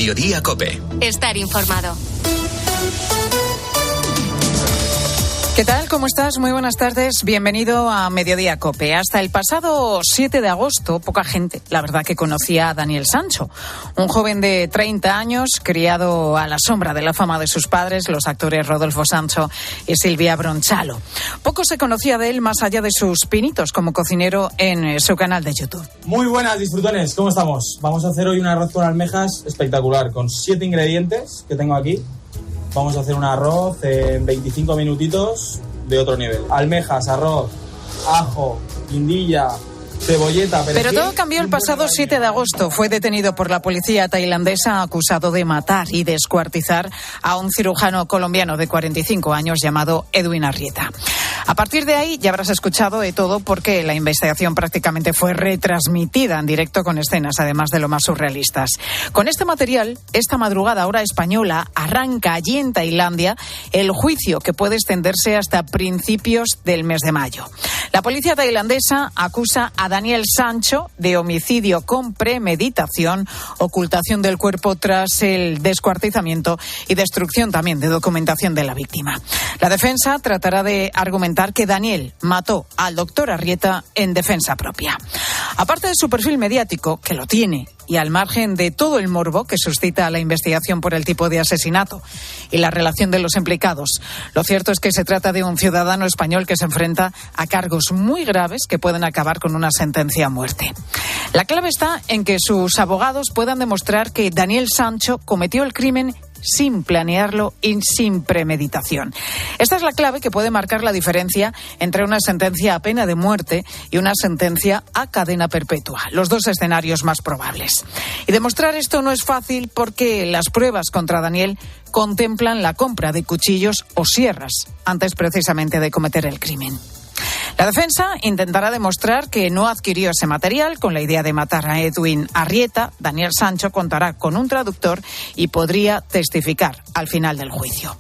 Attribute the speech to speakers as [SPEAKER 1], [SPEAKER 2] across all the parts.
[SPEAKER 1] Mediodía COPE.
[SPEAKER 2] Estar informado.
[SPEAKER 3] ¿Qué tal? ¿Cómo estás? Muy buenas tardes. Bienvenido a Mediodía COPE. Hasta el pasado 7 de agosto, poca gente, la verdad, que conocía a Daniel Sancho, un joven de 30 años, criado a la sombra de la fama de sus padres, los actores Rodolfo Sancho y Silvia Bronchalo. Poco se conocía de él más allá de sus pinitos como cocinero en su canal de YouTube.
[SPEAKER 4] Muy buenas, disfrutones. ¿Cómo estamos? Vamos a hacer hoy un arroz con almejas espectacular, con 7 ingredientes que tengo aquí. Vamos a hacer un arroz en 25 minutitos de otro nivel. Almejas, arroz, ajo, guindilla, cebolleta, perejil.
[SPEAKER 3] Pero todo cambió el pasado 7 de agosto. Fue detenido por la policía tailandesa acusado de matar y descuartizar a un cirujano colombiano de 45 años llamado Edwin Arrieta. A partir de ahí ya habrás escuchado de todo porque la investigación prácticamente fue retransmitida en directo con escenas, además de lo más surrealistas. Con este material, esta madrugada hora española, arranca allí en Tailandia el juicio que puede extenderse hasta principios del mes de mayo. La policía tailandesa acusa a Daniel Sancho de homicidio con premeditación, ocultación del cuerpo tras el descuartizamiento y destrucción también de documentación de la víctima. La defensa tratará de argumentar que Daniel mató al doctor Arrieta en defensa propia. Aparte de su perfil mediático, que lo tiene, y al margen de todo el morbo que suscita la investigación por el tipo de asesinato y la relación de los implicados, lo cierto es que se trata de un ciudadano español que se enfrenta a cargos muy graves que pueden acabar con una sentencia a muerte. La clave está en que sus abogados puedan demostrar que Daniel Sancho cometió el crimen sin planearlo y sin premeditación. Esta es la clave que puede marcar la diferencia entre una sentencia a pena de muerte y una sentencia a cadena perpetua, los dos escenarios más probables. Y demostrar esto no es fácil porque las pruebas contra Daniel contemplan la compra de cuchillos o sierras antes precisamente de cometer el crimen. La defensa intentará demostrar que no adquirió ese material con la idea de matar a Edwin Arrieta. Daniel Sancho contará con un traductor y podría testificar al final del juicio.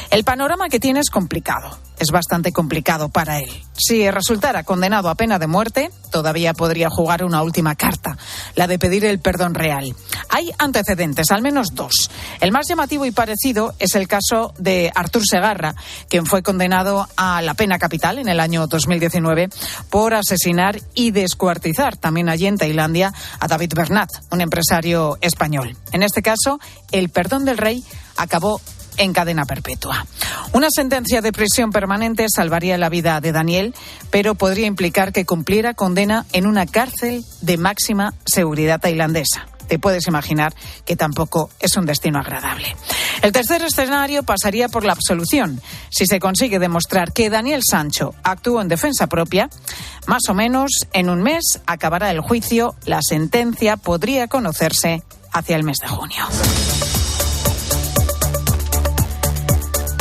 [SPEAKER 3] El panorama que tiene es complicado. Es bastante complicado para él. Si resultara condenado a pena de muerte, todavía podría jugar una última carta, la de pedir el perdón real. Hay antecedentes, al menos dos. El más llamativo y parecido es el caso de Artur Segarra, quien fue condenado a la pena capital en el año 2019 por asesinar y descuartizar, también allí en Tailandia, a David Bernat, un empresario español. En este caso, el perdón del rey acabó en cadena perpetua. Una sentencia de prisión permanente salvaría la vida de Daniel, pero podría implicar que cumpliera condena en una cárcel de máxima seguridad tailandesa. Te puedes imaginar que tampoco es un destino agradable. El tercer escenario pasaría por la absolución. Si se consigue demostrar que Daniel Sancho actuó en defensa propia, más o menos en un mes acabará el juicio. La sentencia podría conocerse hacia el mes de junio.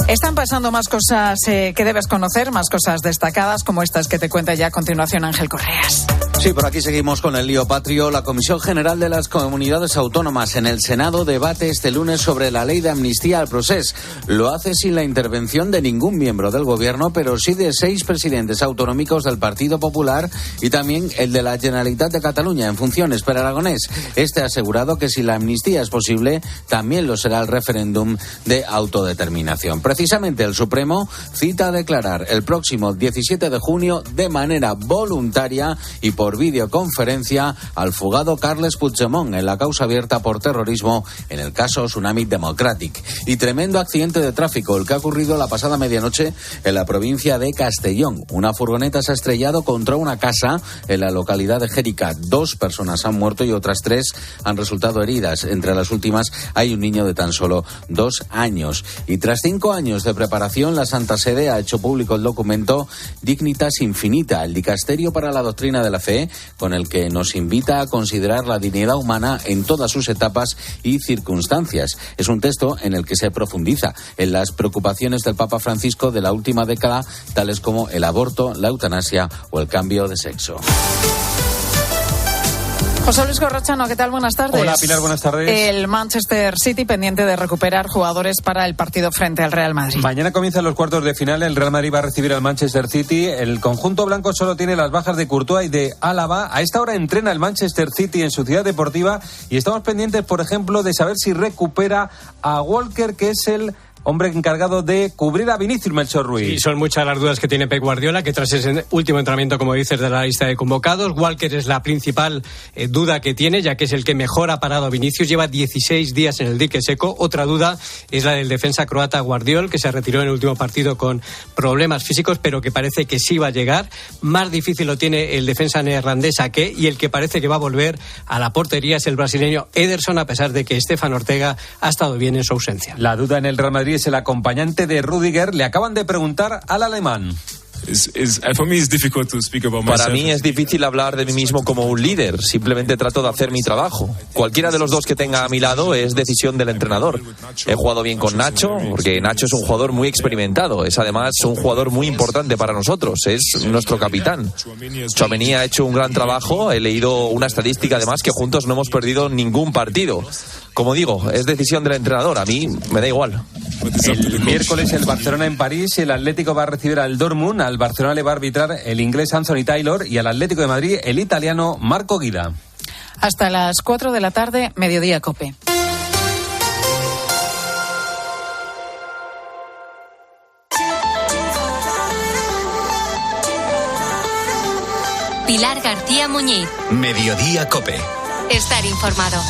[SPEAKER 3] Están pasando más cosas que debes conocer, más cosas destacadas como estas que te cuenta ya a continuación Ángel Correas.
[SPEAKER 5] Sí, por aquí seguimos con el lío patrio. La Comisión General de las Comunidades Autónomas en el Senado debate este lunes sobre la ley de amnistía al procés. Lo hace sin la intervención de ningún miembro del Gobierno, pero sí de 6 presidentes autonómicos del Partido Popular y también el de la Generalitat de Cataluña en funciones, Pere Aragonés. Este ha asegurado que si la amnistía es posible, también lo será el referéndum de autodeterminación. Precisamente el Supremo cita a declarar el próximo 17 de junio de manera voluntaria y por videoconferencia al fugado Carles Puigdemont en la causa abierta por terrorismo en el caso Tsunami Democratic. Y tremendo accidente de tráfico el que ha ocurrido la pasada medianoche en la provincia de Castellón. Una furgoneta se ha estrellado contra una casa en la localidad de Jérica. 2 personas han muerto y otras 3 han resultado heridas. Entre las últimas hay un niño de tan solo 2 años. Y tras 5 años de preparación, la Santa Sede ha hecho público el documento Dignitas Infinita, el dicasterio para la doctrina de la fe, con el que nos invita a considerar la dignidad humana en todas sus etapas y circunstancias. Es un texto en el que se profundiza en las preocupaciones del Papa Francisco de la última década, tales como el aborto, la eutanasia o el cambio de sexo.
[SPEAKER 3] José Luis Corrochano, ¿qué tal? Buenas tardes.
[SPEAKER 1] Hola, Pilar, buenas tardes.
[SPEAKER 3] El Manchester City pendiente de recuperar jugadores para el partido frente al Real Madrid.
[SPEAKER 1] Mañana comienzan los cuartos de final. El Real Madrid va a recibir al Manchester City. El conjunto blanco solo tiene las bajas de Courtois y de Álava. A esta hora entrena el Manchester City en su ciudad deportiva y estamos pendientes, por ejemplo, de saber si recupera a Walker, que es el hombre encargado de cubrir a Vinicius, Melchor Ruiz.
[SPEAKER 2] Sí, son muchas las dudas que tiene Pep Guardiola, que tras ese último entrenamiento, como dices, de la lista de convocados, Walker es la principal duda que tiene, ya que es el que mejor ha parado a Vinicius, lleva 16 días en el dique seco. Otra duda es la del defensa croata Guardiol, que se retiró en el último partido con problemas físicos, pero que parece que sí va a llegar. Más difícil lo tiene el defensa neerlandés Ake, y el que parece que va a volver a la portería es el brasileño Ederson, a pesar de que Stefan Ortega ha estado bien en su ausencia.
[SPEAKER 1] La duda en el Real Madrid es el acompañante de Rüdiger. Le acaban de preguntar al alemán.
[SPEAKER 6] Para mí es difícil hablar de mí mismo como un líder. Simplemente trato de hacer mi trabajo. Cualquiera de los dos que tenga a mi lado es decisión del entrenador. He jugado bien con Nacho, porque Nacho es un jugador muy experimentado. Es además un jugador muy importante para nosotros. Es nuestro capitán. Tchouaméni ha hecho un gran trabajo. He leído una estadística además que juntos no hemos perdido ningún partido. Como digo, es decisión del entrenador. A mí me da igual.
[SPEAKER 1] El miércoles el Barcelona en París. El Atlético va a recibir al Dortmund. Al Barcelona le va a arbitrar el inglés Anthony Taylor y al Atlético de Madrid el italiano Marco Guida.
[SPEAKER 3] Hasta las 4 de la tarde, Mediodía COPE.
[SPEAKER 7] Pilar García Muñiz.
[SPEAKER 8] Mediodía COPE.
[SPEAKER 7] Estar informado.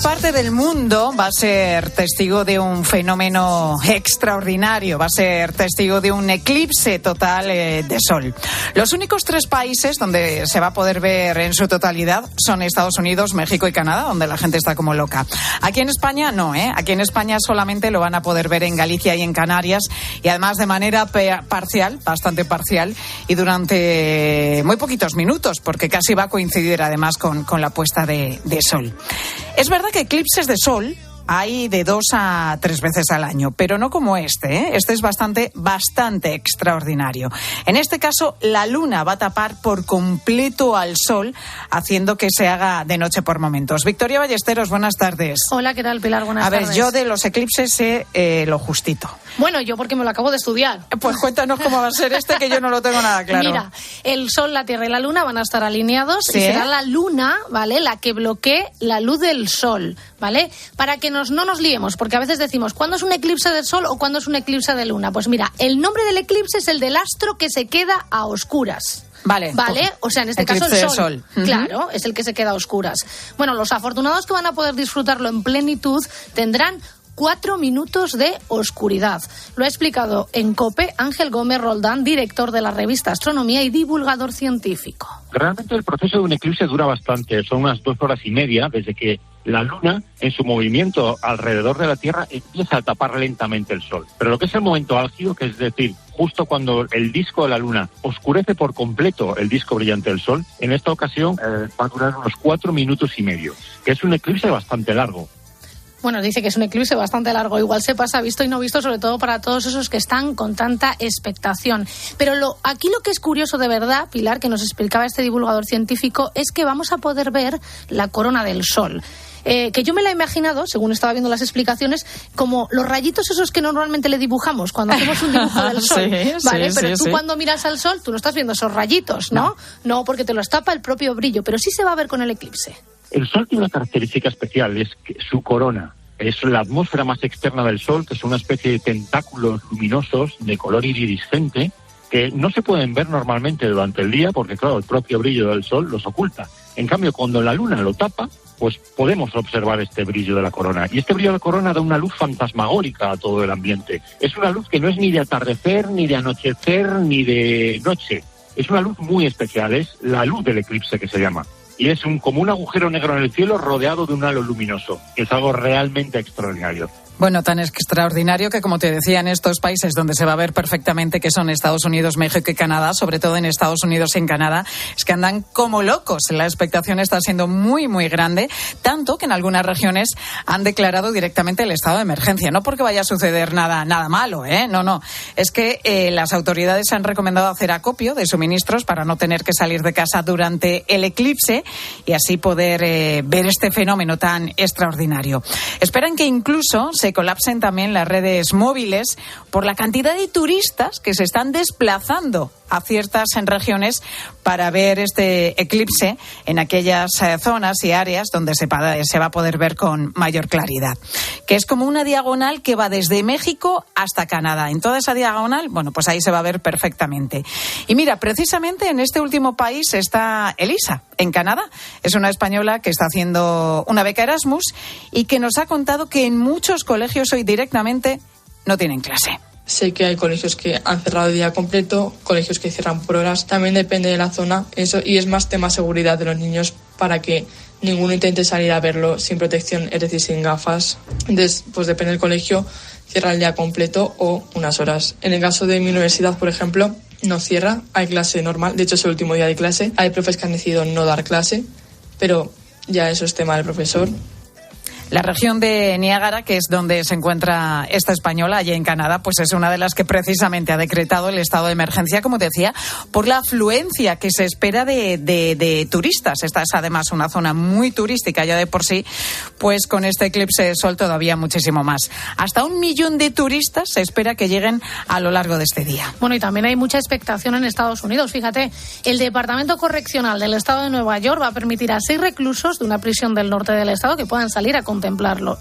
[SPEAKER 3] Parte del mundo va a ser testigo de un fenómeno extraordinario, va a ser testigo de un eclipse total de sol. Los únicos 3 países donde se va a poder ver en su totalidad son Estados Unidos, México y Canadá, donde la gente está como loca. Aquí en España no, Aquí en España solamente lo van a poder ver en Galicia y en Canarias, y además de manera parcial, bastante parcial, y durante muy poquitos minutos, porque casi va a coincidir además con la puesta de sol. Es verdad que eclipses de sol hay de 2 a 3 veces al año, pero no como este. Este es bastante extraordinario. En este caso, la luna va a tapar por completo al sol, haciendo que se haga de noche por momentos. Victoria Ballesteros, buenas tardes.
[SPEAKER 9] Hola, ¿qué tal, Pilar? Buenas tardes.
[SPEAKER 3] A ver, yo de los eclipses sé lo justito.
[SPEAKER 9] Bueno, yo porque me lo acabo de estudiar.
[SPEAKER 3] Pues cuéntanos cómo va a ser que yo no lo tengo nada claro.
[SPEAKER 9] Mira, el sol, la tierra y la luna van a estar alineados, ¿sí? Y será la luna, ¿vale?, la que bloquee la luz del sol, ¿vale? Para que no nos liemos, porque a veces decimos, ¿cuándo es un eclipse de sol o cuándo es un eclipse de luna? Pues mira, el nombre del eclipse es el del astro que se queda a oscuras.
[SPEAKER 3] Vale.
[SPEAKER 9] O sea, en este caso el sol. Claro, es el que se queda a oscuras. Bueno, los afortunados que van a poder disfrutarlo en plenitud tendrán 4 minutos de oscuridad. Lo ha explicado en COPE Ángel Gómez Roldán, director de la revista Astronomía y divulgador científico.
[SPEAKER 10] Realmente el proceso de un eclipse dura bastante, son unas 2 horas y media desde que la luna, en su movimiento alrededor de la Tierra, empieza a tapar lentamente el sol. Pero lo que es el momento álgido, que es decir, justo cuando el disco de la luna oscurece por completo el disco brillante del sol, en esta ocasión va a durar unos 4 minutos y medio, que es un eclipse bastante largo.
[SPEAKER 9] Bueno, dice que es un eclipse bastante largo. Igual se pasa visto y no visto, sobre todo para todos esos que están con tanta expectación. Pero aquí lo que es curioso de verdad, Pilar, que nos explicaba este divulgador científico, es que vamos a poder ver la corona del sol. Que yo me la he imaginado, según estaba viendo las explicaciones, como los rayitos esos que normalmente le dibujamos cuando hacemos un dibujo del sol, ¿vale? Pero tú cuando miras al sol, tú no estás viendo esos rayitos, ¿no? No, porque te los tapa el propio brillo, pero sí se va a ver con el eclipse.
[SPEAKER 10] El Sol tiene una característica especial, es que su corona es la atmósfera más externa del Sol, que es una especie de tentáculos luminosos de color iridiscente que no se pueden ver normalmente durante el día porque, claro, el propio brillo del Sol los oculta. En cambio, cuando la luna lo tapa, pues podemos observar este brillo de la corona. Y este brillo de la corona da una luz fantasmagórica a todo el ambiente. Es una luz que no es ni de atardecer, ni de anochecer, ni de noche. Es una luz muy especial, es la luz del eclipse que se llama. y es como un agujero negro en el cielo rodeado de un halo luminoso, que es algo realmente extraordinario.
[SPEAKER 3] Bueno, tan extraordinario que, como te decía, en estos países donde se va a ver perfectamente que son Estados Unidos, México y Canadá, sobre todo en Estados Unidos y en Canadá, es que andan como locos. La expectación está siendo muy, muy grande, tanto que en algunas regiones han declarado directamente el estado de emergencia. No porque vaya a suceder nada malo, no. Es que las autoridades han recomendado hacer acopio de suministros para no tener que salir de casa durante el eclipse y así poder ver este fenómeno tan extraordinario. Esperan que incluso se colapsen también las redes móviles por la cantidad de turistas que se están desplazando a ciertas regiones para ver este eclipse en aquellas zonas y áreas donde se va a poder ver con mayor claridad. Que es como una diagonal que va desde México hasta Canadá. En toda esa diagonal, bueno, pues ahí se va a ver perfectamente. Y mira, precisamente en este último país está Elisa, en Canadá. Es una española que está haciendo una beca Erasmus y que nos ha contado que en muchos colegios hoy directamente no tienen clase.
[SPEAKER 8] Sé que hay colegios que han cerrado el día completo, colegios que cierran por horas. También depende de la zona, eso, y es más tema seguridad de los niños para que ninguno intente salir a verlo sin protección, es decir, sin gafas. Entonces, pues depende del colegio, cierra el día completo o unas horas. En el caso de mi universidad, por ejemplo, no cierra, hay clase normal. De hecho, es el último día de clase. Hay profes que han decidido no dar clase, pero ya eso es tema del profesor.
[SPEAKER 3] La región de Niágara, que es donde se encuentra esta española, allí en Canadá, pues es una de las que precisamente ha decretado el estado de emergencia, como decía, por la afluencia que se espera de turistas. Esta es además una zona muy turística ya de por sí, pues con este eclipse de sol todavía muchísimo más. Hasta 1 millón de turistas se espera que lleguen a lo largo de este día.
[SPEAKER 9] Bueno, y también hay mucha expectación en Estados Unidos. Fíjate, el Departamento Correccional del Estado de Nueva York va a permitir a 6 reclusos de una prisión del norte del estado que puedan salir a contemplarlo.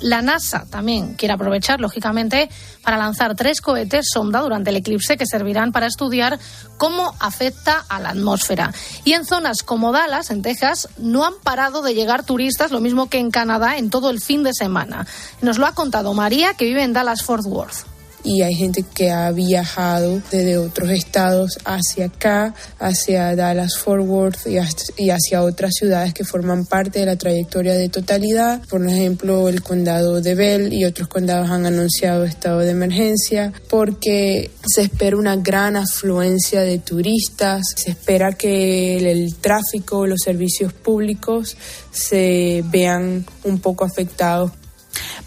[SPEAKER 9] La NASA también quiere aprovechar, lógicamente, para lanzar 3 cohetes sonda durante el eclipse que servirán para estudiar cómo afecta a la atmósfera. Y en zonas como Dallas, en Texas, no han parado de llegar turistas, lo mismo que en Canadá, en todo el fin de semana. Nos lo ha contado María, que vive en Dallas-Fort Worth.
[SPEAKER 11] Y hay gente que ha viajado desde otros estados hacia acá, hacia Dallas-Fort Worth y hacia otras ciudades que forman parte de la trayectoria de totalidad. Por ejemplo, el condado de Bell y otros condados han anunciado estado de emergencia porque se espera una gran afluencia de turistas, se espera que el tráfico, los servicios públicos se vean un poco afectados.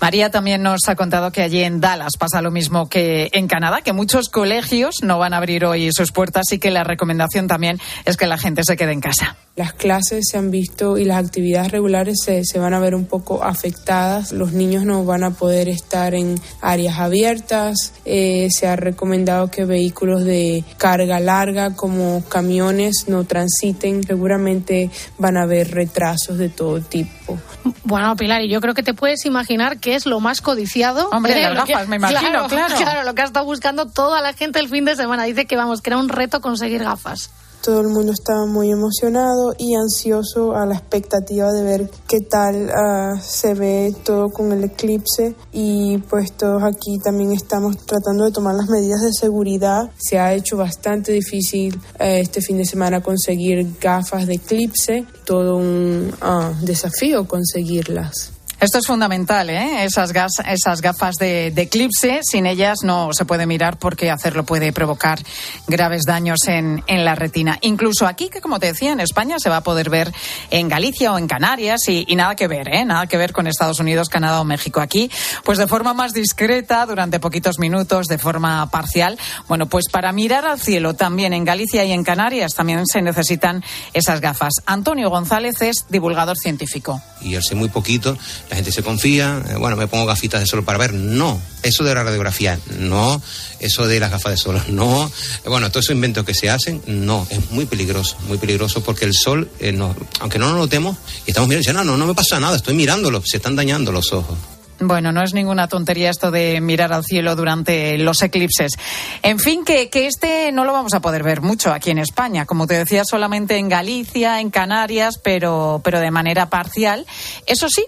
[SPEAKER 3] María también nos ha contado que allí en Dallas pasa lo mismo que en Canadá, que muchos colegios no van a abrir hoy sus puertas y que la recomendación también es que la gente se quede en casa.
[SPEAKER 11] Las clases se han visto y las actividades regulares se van a ver un poco afectadas. Los niños no van a poder estar en áreas abiertas. Se ha recomendado que vehículos de carga larga como camiones no transiten. Seguramente van a haber retrasos de todo tipo.
[SPEAKER 9] Bueno, Pilar, y yo creo que te puedes imaginar qué es lo más codiciado.
[SPEAKER 3] Hombre, las gafas, me imagino, claro.
[SPEAKER 9] Claro, lo que ha estado buscando toda la gente el fin de semana. Dice que era un reto conseguir gafas.
[SPEAKER 11] Todo el mundo estaba muy emocionado y ansioso a la expectativa de ver qué tal se ve todo con el eclipse, y pues todos aquí también estamos tratando de tomar las medidas de seguridad. Se ha hecho bastante difícil este fin de semana conseguir gafas de eclipse, todo un desafío conseguirlas.
[SPEAKER 3] Esto es fundamental, esas gafas de eclipse. Sin ellas no se puede mirar porque hacerlo puede provocar graves daños en la retina. Incluso aquí, que como te decía, en España se va a poder ver en Galicia o en Canarias y nada que ver, nada que ver con Estados Unidos, Canadá o México. Aquí, pues de forma más discreta, durante poquitos minutos, de forma parcial. Bueno, pues para mirar al cielo también en Galicia y en Canarias también se necesitan esas gafas. Antonio González es divulgador científico.
[SPEAKER 12] Y al ser muy poquito, la gente se confía, me pongo gafitas de sol para ver. No, eso de la radiografía, no, eso de las gafas de sol, no. Todos esos inventos que se hacen, no, es muy peligroso porque el sol, aunque no lo notemos, y estamos mirando, y dicen, no me pasa nada, estoy mirándolo, se están dañando los ojos.
[SPEAKER 3] Bueno, no es ninguna tontería esto de mirar al cielo durante los eclipses. En fin, que este no lo vamos a poder ver mucho aquí en España. Como te decía, solamente en Galicia, en Canarias, pero de manera parcial. Eso sí,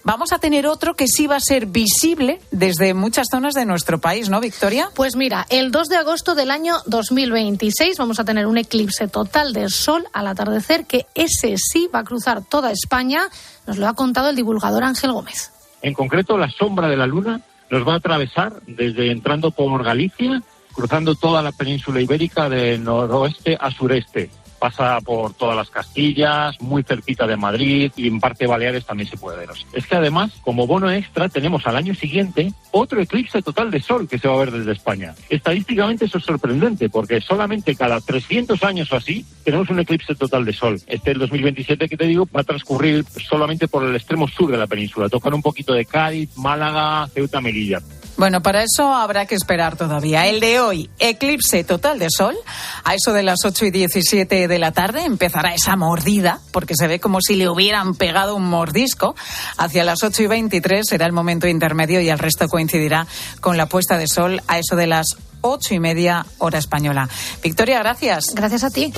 [SPEAKER 3] vamos a tener otro que sí va a ser visible desde muchas zonas de nuestro país, ¿no, Victoria?
[SPEAKER 9] Pues mira, el 2 de agosto del año 2026 vamos a tener un eclipse total de sol al atardecer, que ese sí va a cruzar toda España. Nos lo ha contado el divulgador Ángel Gómez.
[SPEAKER 10] En concreto, la sombra de la luna nos va a atravesar desde entrando por Galicia, cruzando toda la península ibérica de noroeste a sureste. Pasa por todas las Castillas, muy cerquita de Madrid y en parte Baleares también se puede ver. Es que además, como bono extra, tenemos al año siguiente otro eclipse total de sol que se va a ver desde España. Estadísticamente eso es sorprendente porque solamente cada 300 años o así tenemos un eclipse total de sol. El 2027 que te digo va a transcurrir solamente por el extremo sur de la península. Tocan un poquito de Cádiz, Málaga, Ceuta, Melilla.
[SPEAKER 3] Bueno, para eso habrá que esperar todavía. El de hoy, eclipse total de sol, a eso de las 8:17 de la tarde empezará esa mordida, porque se ve como si le hubieran pegado un mordisco. Hacia las 8:23 será el momento intermedio y el resto coincidirá con la puesta de sol a eso de las 8:30 hora española. Victoria, gracias.
[SPEAKER 9] Gracias a ti.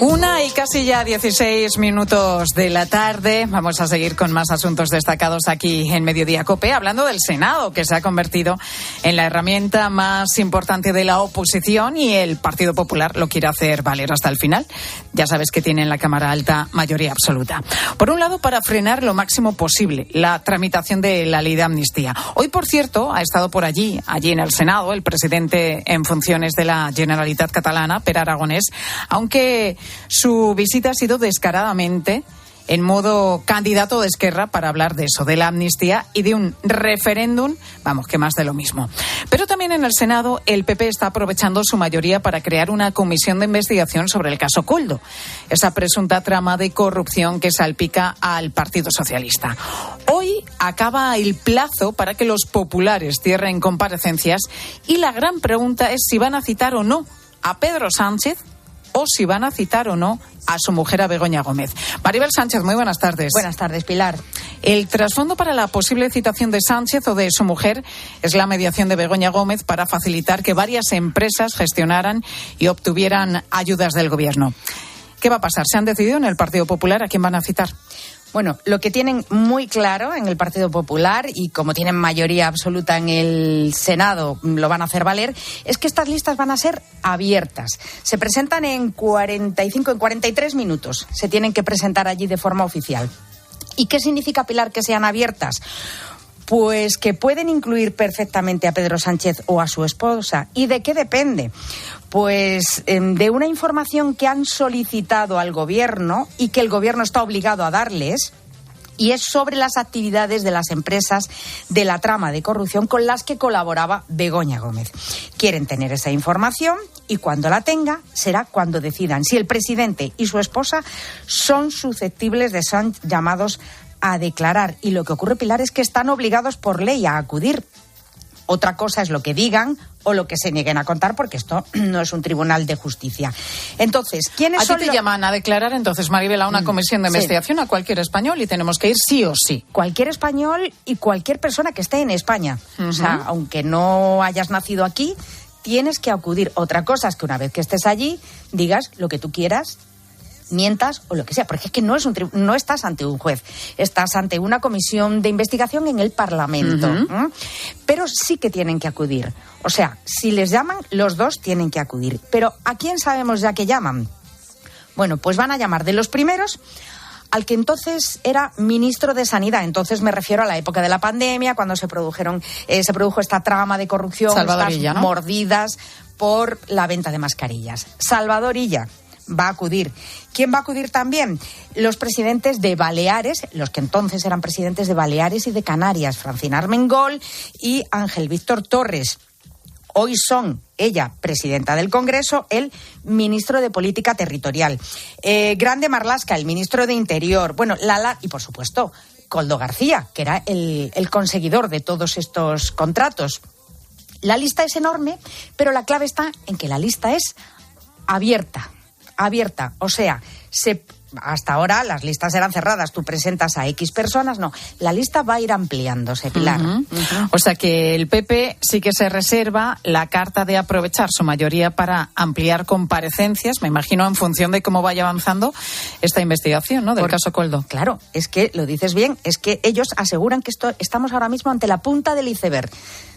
[SPEAKER 3] Una y casi ya 16 minutos de la tarde. Vamos a seguir con más asuntos destacados aquí en Mediodía COPE, hablando del Senado, que se ha convertido en la herramienta más importante de la oposición y el Partido Popular lo quiere hacer valer hasta el final. Ya sabes que tiene en la Cámara Alta mayoría absoluta. Por un lado, para frenar lo máximo posible la tramitación de la ley de amnistía. Hoy, por cierto, ha estado por allí en el Senado, el presidente en funciones de la Generalitat Catalana, Pere Aragonès, aunque su visita ha sido descaradamente en modo candidato de Esquerra para hablar de eso, de la amnistía y de un referéndum, vamos, que más de lo mismo. Pero también en el Senado el PP está aprovechando su mayoría para crear una comisión de investigación sobre el caso Koldo, esa presunta trama de corrupción que salpica al Partido Socialista. Hoy acaba el plazo para que los populares cierren comparecencias y la gran pregunta es si van a citar o no a Pedro Sánchez o si van a citar o no a su mujer, a Begoña Gómez. Maribel Sánchez, muy buenas tardes.
[SPEAKER 13] Buenas tardes, Pilar.
[SPEAKER 3] El trasfondo para la posible citación de Sánchez o de su mujer es la mediación de Begoña Gómez para facilitar que varias empresas gestionaran y obtuvieran ayudas del gobierno. ¿Qué va a pasar? ¿Se han decidido en el Partido Popular a quién van a citar?
[SPEAKER 13] Bueno, lo que tienen muy claro en el Partido Popular, y como tienen mayoría absoluta en el Senado, lo van a hacer valer, es que estas listas van a ser abiertas. Se presentan en 43 minutos. Se tienen que presentar allí de forma oficial. ¿Y qué significa, Pilar, que sean abiertas? Pues que pueden incluir perfectamente a Pedro Sánchez o a su esposa. ¿Y de qué depende? Pues de una información que han solicitado al gobierno y que el gobierno está obligado a darles, y es sobre las actividades de las empresas de la trama de corrupción con las que colaboraba Begoña Gómez. Quieren tener esa información y cuando la tenga será cuando decidan si el presidente y su esposa son susceptibles de ser llamados a declarar. Y lo que ocurre, Pilar, es que están obligados por ley a acudir. Otra cosa es lo que digan o lo que se nieguen a contar, porque esto no es un tribunal de justicia. Entonces, ¿quiénes son?
[SPEAKER 3] ¿A ti te llaman a declarar, entonces, Maribel, a una comisión de investigación, sí, a cualquier español, y tenemos que ir sí o sí?
[SPEAKER 13] Cualquier español y cualquier persona que esté en España. O sea, aunque no hayas nacido aquí, tienes que acudir. Otra cosa es que una vez que estés allí, digas lo que tú quieras, mientas o lo que sea, porque es que no estás ante un juez, estás ante una comisión de investigación en el Parlamento. Pero sí que tienen que acudir. O sea, si les llaman, los dos tienen que acudir. Pero ¿a quién sabemos ya que llaman? Bueno, pues van a llamar de los primeros al que entonces era ministro de Sanidad. Entonces me refiero a la época de la pandemia, cuando se produjo esta trama de corrupción, estas Illa, ¿no? mordidas por la venta de mascarillas. Salvador Illa va a acudir. ¿Quién va a acudir también? Los presidentes de Baleares, los que entonces eran presidentes de Baleares y de Canarias, Francina Armengol y Ángel Víctor Torres. Hoy son ella presidenta del Congreso, él ministro de Política Territorial. Grande Marlaska, el ministro de Interior. Bueno, Lala y, por supuesto, Koldo García, que era el conseguidor de todos estos contratos. La lista es enorme, pero la clave está en que la lista es abierta, o sea, se hasta ahora las listas eran cerradas, tú presentas a X personas, no, la lista va a ir ampliándose, Pilar.
[SPEAKER 3] O sea que el PP sí que se reserva la carta de aprovechar su mayoría para ampliar comparecencias, me imagino en función de cómo vaya avanzando esta investigación, ¿no?, del caso Koldo.
[SPEAKER 13] Claro, es que lo dices bien, es que ellos aseguran que estamos ahora mismo ante la punta del iceberg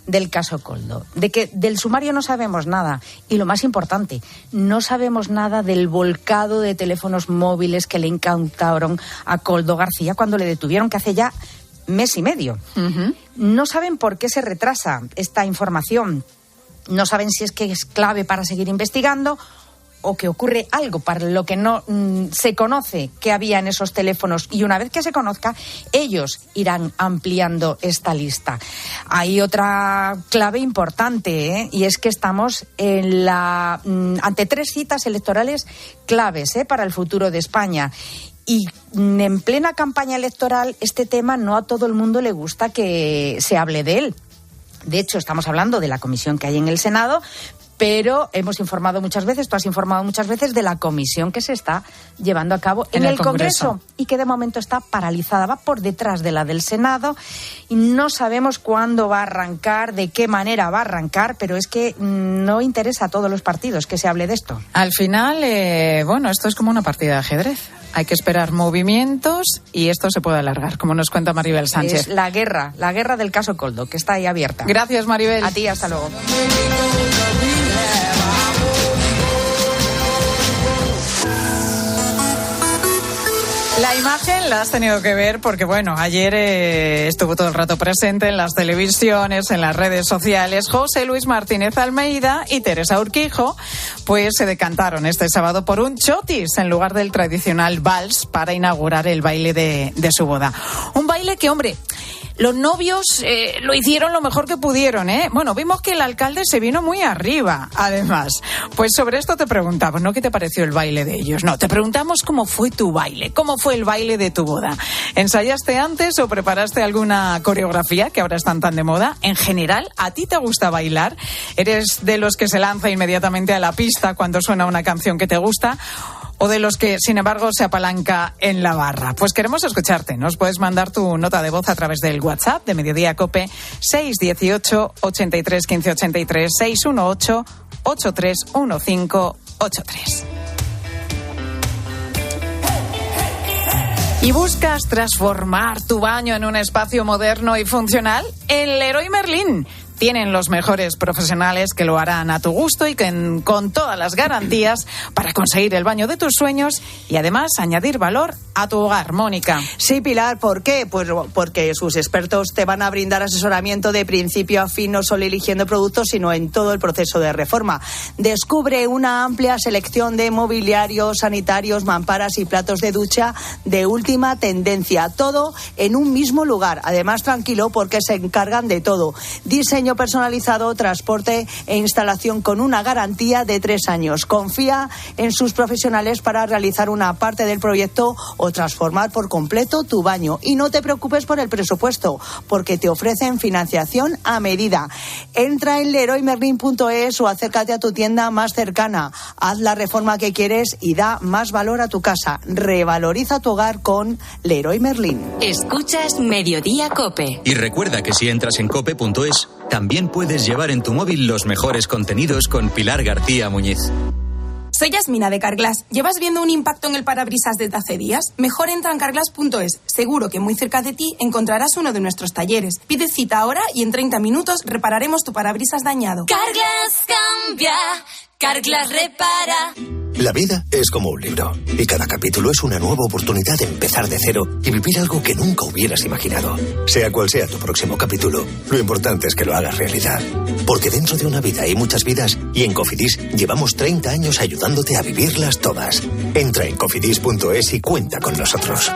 [SPEAKER 13] del caso Koldo, de que del sumario no sabemos nada y lo más importante, no sabemos nada del volcado de teléfonos móviles que le incautaron a Koldo García cuando le detuvieron, que hace ya mes y medio. No saben por qué se retrasa esta información, no saben si es que es clave para seguir investigando o que ocurre algo para lo que no se conoce que había en esos teléfonos, y una vez que se conozca, ellos irán ampliando esta lista. Hay otra clave importante, y es que estamos ante 3 citas electorales claves para el futuro de España. Y en plena campaña electoral, este tema no a todo el mundo le gusta que se hable de él. De hecho, estamos hablando de la comisión que hay en el Senado, pero hemos informado muchas veces, tú has informado muchas veces de la comisión que se está llevando a cabo en el Congreso y que de momento está paralizada, va por detrás de la del Senado y no sabemos cuándo va a arrancar, de qué manera va a arrancar, pero es que no interesa a todos los partidos que se hable de esto.
[SPEAKER 3] Al final, esto es como una partida de ajedrez. Hay que esperar movimientos y esto se puede alargar, como nos cuenta Maribel Sánchez.
[SPEAKER 13] Es la guerra del caso Koldo, que está ahí abierta.
[SPEAKER 3] Gracias, Maribel.
[SPEAKER 13] A ti, hasta luego.
[SPEAKER 3] La imagen la has tenido que ver porque, ayer estuvo todo el rato presente en las televisiones, en las redes sociales. José Luis Martínez Almeida y Teresa Urquijo, pues se decantaron este sábado por un chotis en lugar del tradicional vals para inaugurar el baile de su boda. Un baile que, los novios lo hicieron lo mejor que pudieron, ¿eh? Bueno, vimos que el alcalde se vino muy arriba, además. Pues sobre esto te preguntamos, no qué te pareció el baile de ellos, no, te preguntamos cómo fue tu baile, cómo fue el baile de tu boda. ¿Ensayaste antes o preparaste alguna coreografía que ahora están tan de moda? En general, ¿a ti te gusta bailar? ¿Eres de los que se lanza inmediatamente a la pista cuando suena una canción que te gusta? ¿O de los que, sin embargo, se apalanca en la barra? Pues queremos escucharte. Nos puedes mandar tu nota de voz a través del WhatsApp de Mediodía COPE 618 83 15 83 618 83 15 83. ¿Y buscas transformar tu baño en un espacio moderno y funcional? El Leroy Merlin. Tienen los mejores profesionales que lo harán a tu gusto y con todas las garantías para conseguir el baño de tus sueños y además añadir valor a tu hogar. Mónica.
[SPEAKER 14] Sí, Pilar, ¿por qué? Pues porque sus expertos te van a brindar asesoramiento de principio a fin, no solo eligiendo productos, sino en todo el proceso de reforma. Descubre una amplia selección de mobiliarios, sanitarios, mamparas y platos de ducha de última tendencia. Todo en un mismo lugar. Además, tranquilo, porque se encargan de todo. Diseño personalizado, transporte e instalación con una garantía de 3 años. Confía en sus profesionales para realizar una parte del proyecto o transformar por completo tu baño. Y no te preocupes por el presupuesto, porque te ofrecen financiación a medida. Entra en leroymerlin.es o acércate a tu tienda más cercana. Haz la reforma que quieres y da más valor a tu casa. Revaloriza tu hogar con Leroy Merlin.
[SPEAKER 7] Escuchas Mediodía COPE.
[SPEAKER 15] Y recuerda que si entras en cope.es, también puedes llevar en tu móvil los mejores contenidos con Pilar García Muñiz.
[SPEAKER 16] Soy Yasmina de Carglass. ¿Llevas viendo un impacto en el parabrisas desde hace días? Mejor entra en carglass.es. Seguro que muy cerca de ti encontrarás uno de nuestros talleres. Pide cita ahora y en 30 minutos repararemos tu parabrisas dañado.
[SPEAKER 17] Carglass cambia, Carglass repara.
[SPEAKER 18] La vida es como un libro y cada capítulo es una nueva oportunidad de empezar de cero y vivir algo que nunca hubieras imaginado. Sea cual sea tu próximo capítulo, lo importante es que lo hagas realidad. Porque dentro de una vida hay muchas vidas y en Cofidis llevamos 30 años ayudándote a vivirlas todas. Entra en cofidis.es y cuenta con nosotros.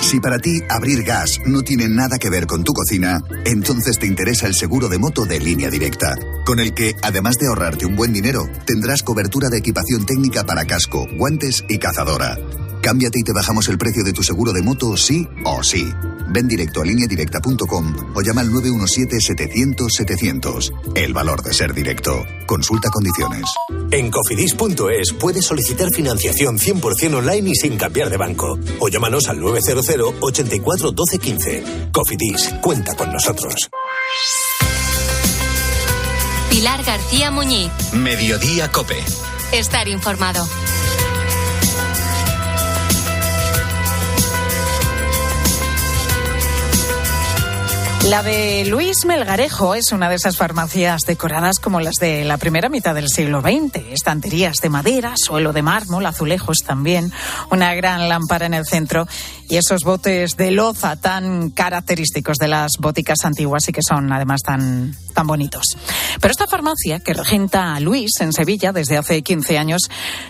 [SPEAKER 19] Si para ti abrir gas no tiene nada que ver con tu cocina, entonces te interesa el seguro de moto de Línea Directa, con el que, además de ahorrarte un buen dinero, tendrás cobertura de equipación técnica para casco, guantes y cazadora. Cámbiate y te bajamos el precio de tu seguro de moto sí o sí. ven directo a lineadirecta.com o llama al 917-700-700. El valor de ser directo. Consulta condiciones.
[SPEAKER 18] En cofidis.es puedes solicitar financiación 100% online y sin cambiar de banco. O llámanos al 900 84 12 15. Cofidis, cuenta con nosotros.
[SPEAKER 7] Pilar García Muñiz.
[SPEAKER 15] Mediodía COPE.
[SPEAKER 7] Estar informado.
[SPEAKER 3] La de Luis Melgarejo es una de esas farmacias decoradas como las de la primera mitad del siglo XX. Estanterías de madera, suelo de mármol, azulejos también, una gran lámpara en el centro y esos botes de loza tan característicos de las boticas antiguas y que son además tan bonitos. Pero esta farmacia que regenta a Luis en Sevilla desde hace 15 años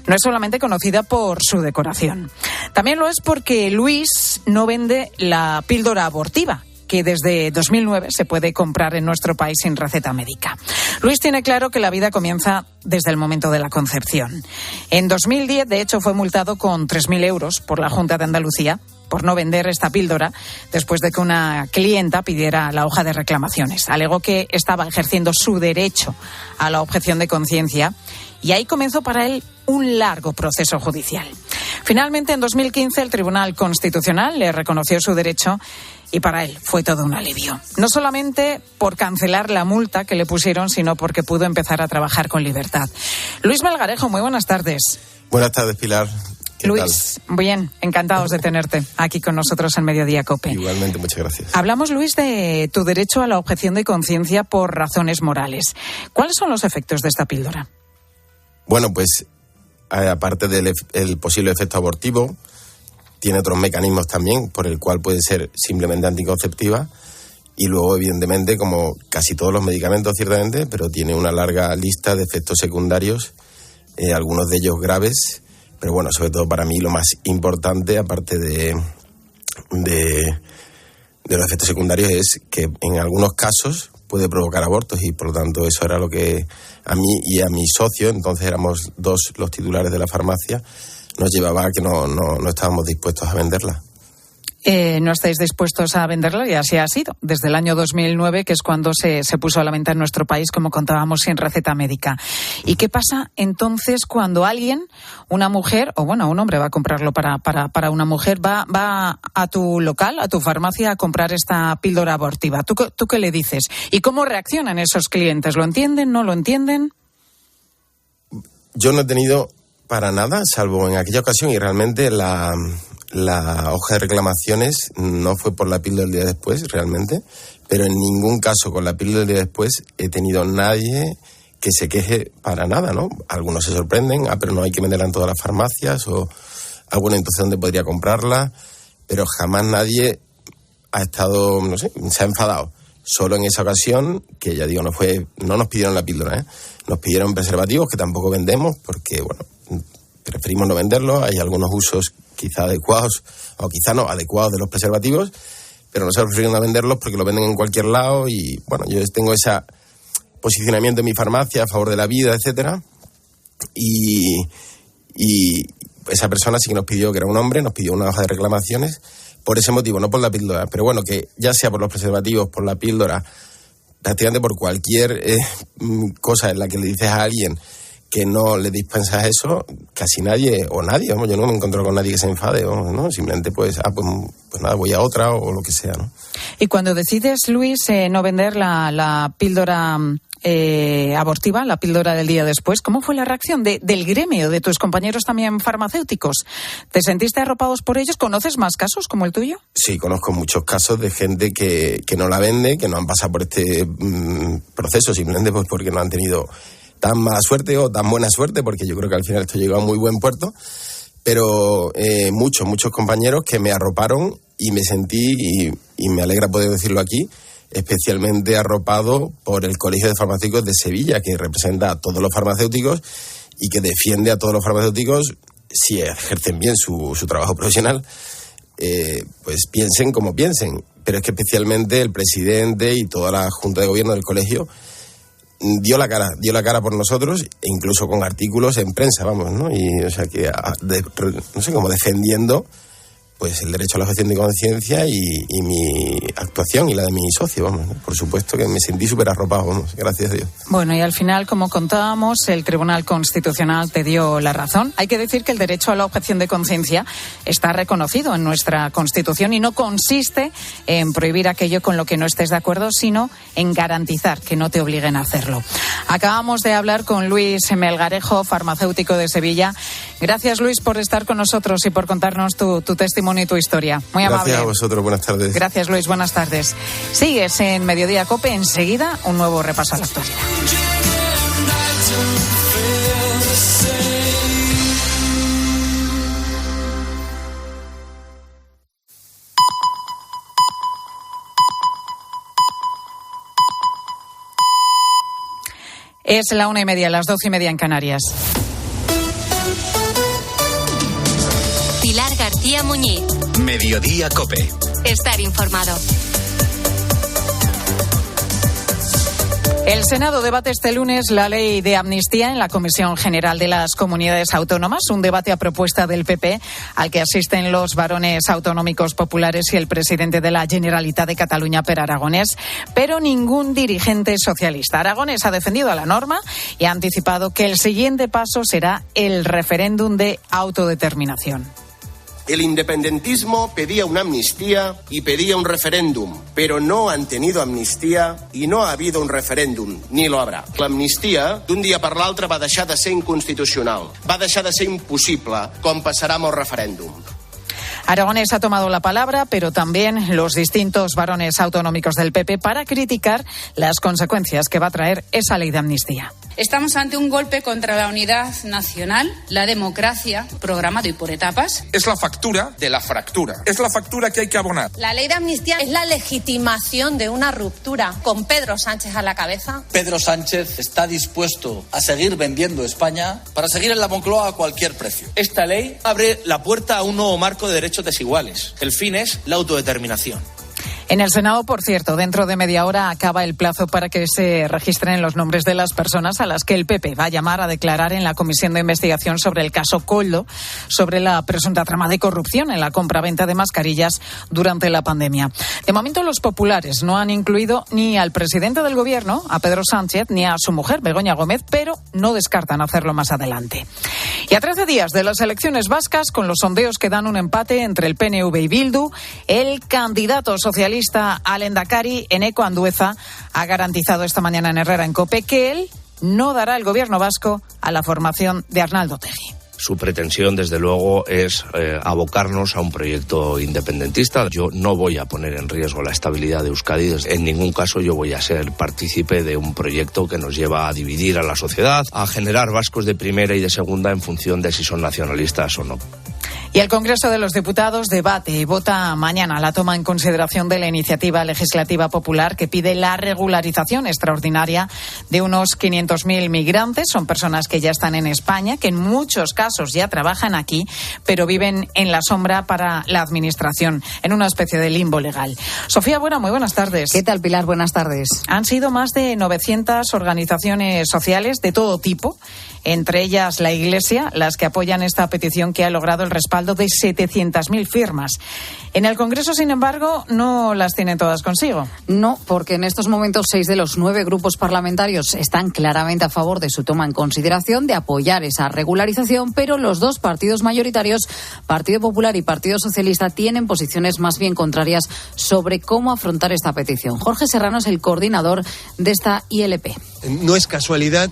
[SPEAKER 3] no es solamente conocida por su decoración. También lo es porque Luis no vende la píldora abortiva, que desde 2009 se puede comprar en nuestro país sin receta médica. Luis tiene claro que la vida comienza desde el momento de la concepción. En 2010, de hecho, fue multado con 3.000 euros por la Junta de Andalucía por no vender esta píldora después de que una clienta pidiera la hoja de reclamaciones. Alegó que estaba ejerciendo su derecho a la objeción de conciencia y ahí comenzó para él un largo proceso judicial. Finalmente, en 2015, el Tribunal Constitucional le reconoció su derecho y para él fue todo un alivio. No solamente por cancelar la multa que le pusieron, sino porque pudo empezar a trabajar con libertad. Luis Melgarejo, muy buenas tardes.
[SPEAKER 20] Buenas tardes, Pilar.
[SPEAKER 3] Luis, bien, encantados de tenerte aquí con nosotros en Mediodía COPE.
[SPEAKER 20] Igualmente, muchas gracias.
[SPEAKER 3] Hablamos, Luis, de tu derecho a la objeción de conciencia por razones morales. ¿Cuáles son los efectos de esta píldora?
[SPEAKER 20] Bueno, pues aparte del posible efecto abortivo, tiene otros mecanismos también por el cual puede ser simplemente anticonceptiva y luego, evidentemente, como casi todos los medicamentos, ciertamente, pero tiene una larga lista de efectos secundarios, algunos de ellos graves, pero bueno, sobre todo para mí lo más importante, aparte de los efectos secundarios, es que en algunos casos puede provocar abortos y por lo tanto eso era lo que a mí y a mi socio, entonces éramos dos los titulares de la farmacia, nos llevaba a que no estábamos dispuestos a venderla.
[SPEAKER 3] No estáis dispuestos a venderla y así ha sido. Desde el año 2009, que es cuando se puso a la venta en nuestro país, como contábamos, sin receta médica. ¿Y qué pasa entonces cuando alguien, una mujer, o bueno, un hombre va a comprarlo para una mujer, va a tu local, a tu farmacia, a comprar esta píldora abortiva? ¿Tú qué le dices? ¿Y cómo reaccionan esos clientes? ¿Lo entienden? ¿No lo entienden?
[SPEAKER 20] Yo no he tenido para nada, salvo en aquella ocasión, y realmente la hoja de reclamaciones no fue por la píldora del día después, realmente, pero en ningún caso con la píldora del día después he tenido nadie que se queje para nada, ¿no? Algunos se sorprenden, pero no hay que venderla en todas las farmacias, o alguna entonces donde podría comprarla, pero jamás nadie ha estado, no sé, se ha enfadado. Solo en esa ocasión, que ya digo, no nos pidieron la píldora, nos pidieron preservativos que tampoco vendemos porque, bueno, preferimos no venderlos. Hay algunos usos quizá adecuados, o quizá no adecuados de los preservativos, pero nosotros preferimos no venderlos porque lo venden en cualquier lado y, bueno, yo tengo ese posicionamiento en mi farmacia a favor de la vida, etcétera, y esa persona sí que nos pidió, que era un hombre, nos pidió una hoja de reclamaciones por ese motivo, no por la píldora, pero bueno, que ya sea por los preservativos, por la píldora, prácticamente por cualquier cosa en la que le dices a alguien que no le dispensas eso, casi nadie, o nadie, vamos, yo no me encuentro con nadie que se enfade, ¿no? Simplemente pues nada, voy a otra o lo que sea, ¿no?
[SPEAKER 3] Y cuando decides, Luis, no vender la píldora abortiva, la píldora del día después, ¿cómo fue la reacción del gremio, de tus compañeros también farmacéuticos? ¿Te sentiste arropados por ellos? ¿Conoces más casos como el tuyo?
[SPEAKER 20] Sí, conozco muchos casos de gente que no la vende, que no han pasado por este proceso simplemente pues porque no han tenido tan mala suerte o tan buena suerte, porque yo creo que al final esto llegó a muy buen puerto, pero muchos compañeros que me arroparon y me sentí, y me alegra poder decirlo aquí, especialmente arropado por el Colegio de Farmacéuticos de Sevilla, que representa a todos los farmacéuticos y que defiende a todos los farmacéuticos, si ejercen bien su trabajo profesional, pues piensen como piensen, pero es que especialmente el presidente y toda la Junta de Gobierno del colegio dio la cara por nosotros, e incluso con artículos en prensa, vamos, ¿no? Y, o sea, que, no sé, como defendiendo pues el derecho a la objeción de conciencia y mi actuación y la de mi socio, vamos, ¿no? Por supuesto que me sentí súper arropado, vamos, gracias a Dios.
[SPEAKER 3] Bueno, y al final, como contábamos, el Tribunal Constitucional te dio la razón. Hay que decir que el derecho a la objeción de conciencia está reconocido en nuestra Constitución y no consiste en prohibir aquello con lo que no estés de acuerdo, sino en garantizar que no te obliguen a hacerlo. Acabamos de hablar con Luis Melgarejo, farmacéutico de Sevilla. Gracias, Luis, por estar con nosotros y por contarnos tu testimonio y tu historia. Muy amable.
[SPEAKER 20] Gracias a vosotros, buenas tardes.
[SPEAKER 3] Gracias, Luis, buenas tardes. Sigues en Mediodía COPE, enseguida un nuevo repaso a la actualidad. Es la 1:30, las 12:30 en Canarias.
[SPEAKER 7] Pilar García Muñiz.
[SPEAKER 15] Mediodía COPE.
[SPEAKER 7] Estar informado.
[SPEAKER 3] El Senado debate este lunes la ley de amnistía en la Comisión General de las Comunidades Autónomas, un debate a propuesta del PP al que asisten los varones autonómicos populares y el presidente de la Generalitat de Cataluña, Per Aragonés, pero ningún dirigente socialista. Aragonés ha defendido la norma y ha anticipado que el siguiente paso será el referéndum de autodeterminación.
[SPEAKER 21] El independentismo pedía una amnistía y pedía un referéndum, pero no han tenido amnistía i no ha habido un referèndum, ni lo habrá. L'amnistia, d'un dia per l'altre, va deixar de ser inconstitucional, va deixar de ser impossible, com passarà amb el referèndum.
[SPEAKER 3] Aragonés ha tomado la palabra, pero también los distintos varones autonómicos del PP para criticar las consecuencias que va a traer esa ley de amnistía.
[SPEAKER 22] Estamos ante un golpe contra la unidad nacional, la democracia, programado y por etapas.
[SPEAKER 23] Es la factura de la fractura. Es la factura que hay que abonar.
[SPEAKER 24] La ley de amnistía es la legitimación de una ruptura con Pedro Sánchez a la cabeza.
[SPEAKER 25] Pedro Sánchez está dispuesto a seguir vendiendo España para seguir en la Moncloa a cualquier precio. Esta ley abre la puerta a un nuevo marco de derechos desiguales. El fin es la autodeterminación.
[SPEAKER 3] En el Senado, por cierto, dentro de media hora acaba el plazo para que se registren los nombres de las personas a las que el PP va a llamar a declarar en la comisión de investigación sobre el caso Koldo, sobre la presunta trama de corrupción en la compraventa de mascarillas durante la pandemia. De momento, los populares no han incluido ni al presidente del Gobierno, a Pedro Sánchez, ni a su mujer, Begoña Gómez, pero no descartan hacerlo más adelante. Y a 13 días de las elecciones vascas, con los sondeos que dan un empate entre el PNV y Bildu, el candidato socialista al Endacari, Eneko Andueza, ha garantizado esta mañana en Herrera en COPE que él no dará el gobierno vasco a la formación de Arnaldo Otegi.
[SPEAKER 26] Su pretensión, desde luego, es abocarnos a un proyecto independentista. Yo no voy a poner en riesgo la estabilidad de Euskadi. En ningún caso yo voy a ser partícipe de un proyecto que nos lleva a dividir a la sociedad, a generar vascos de primera y de segunda en función de si son nacionalistas o no.
[SPEAKER 3] Y el Congreso de los Diputados debate y vota mañana la toma en consideración de la iniciativa legislativa popular que pide la regularización extraordinaria de unos 500.000 migrantes. Son personas que ya están en España, que en muchos casos ya trabajan aquí, pero viven en la sombra para la Administración, en una especie de limbo legal. Sofía Buena, muy buenas tardes.
[SPEAKER 27] ¿Qué tal, Pilar? Buenas tardes.
[SPEAKER 3] Han sido más de 900 organizaciones sociales de todo tipo, entre ellas la Iglesia, las que apoyan esta petición que ha logrado el respaldo de 700.000 firmas. En el Congreso, sin embargo, no las tienen todas consigo.
[SPEAKER 27] No, porque en estos momentos 6 de los 9 grupos parlamentarios están claramente a favor de su toma en consideración, de apoyar esa regularización, pero los 2 partidos mayoritarios, Partido Popular y Partido Socialista, tienen posiciones más bien contrarias sobre cómo afrontar esta petición. Jorge Serrano es el coordinador de esta ILP.
[SPEAKER 28] No es casualidad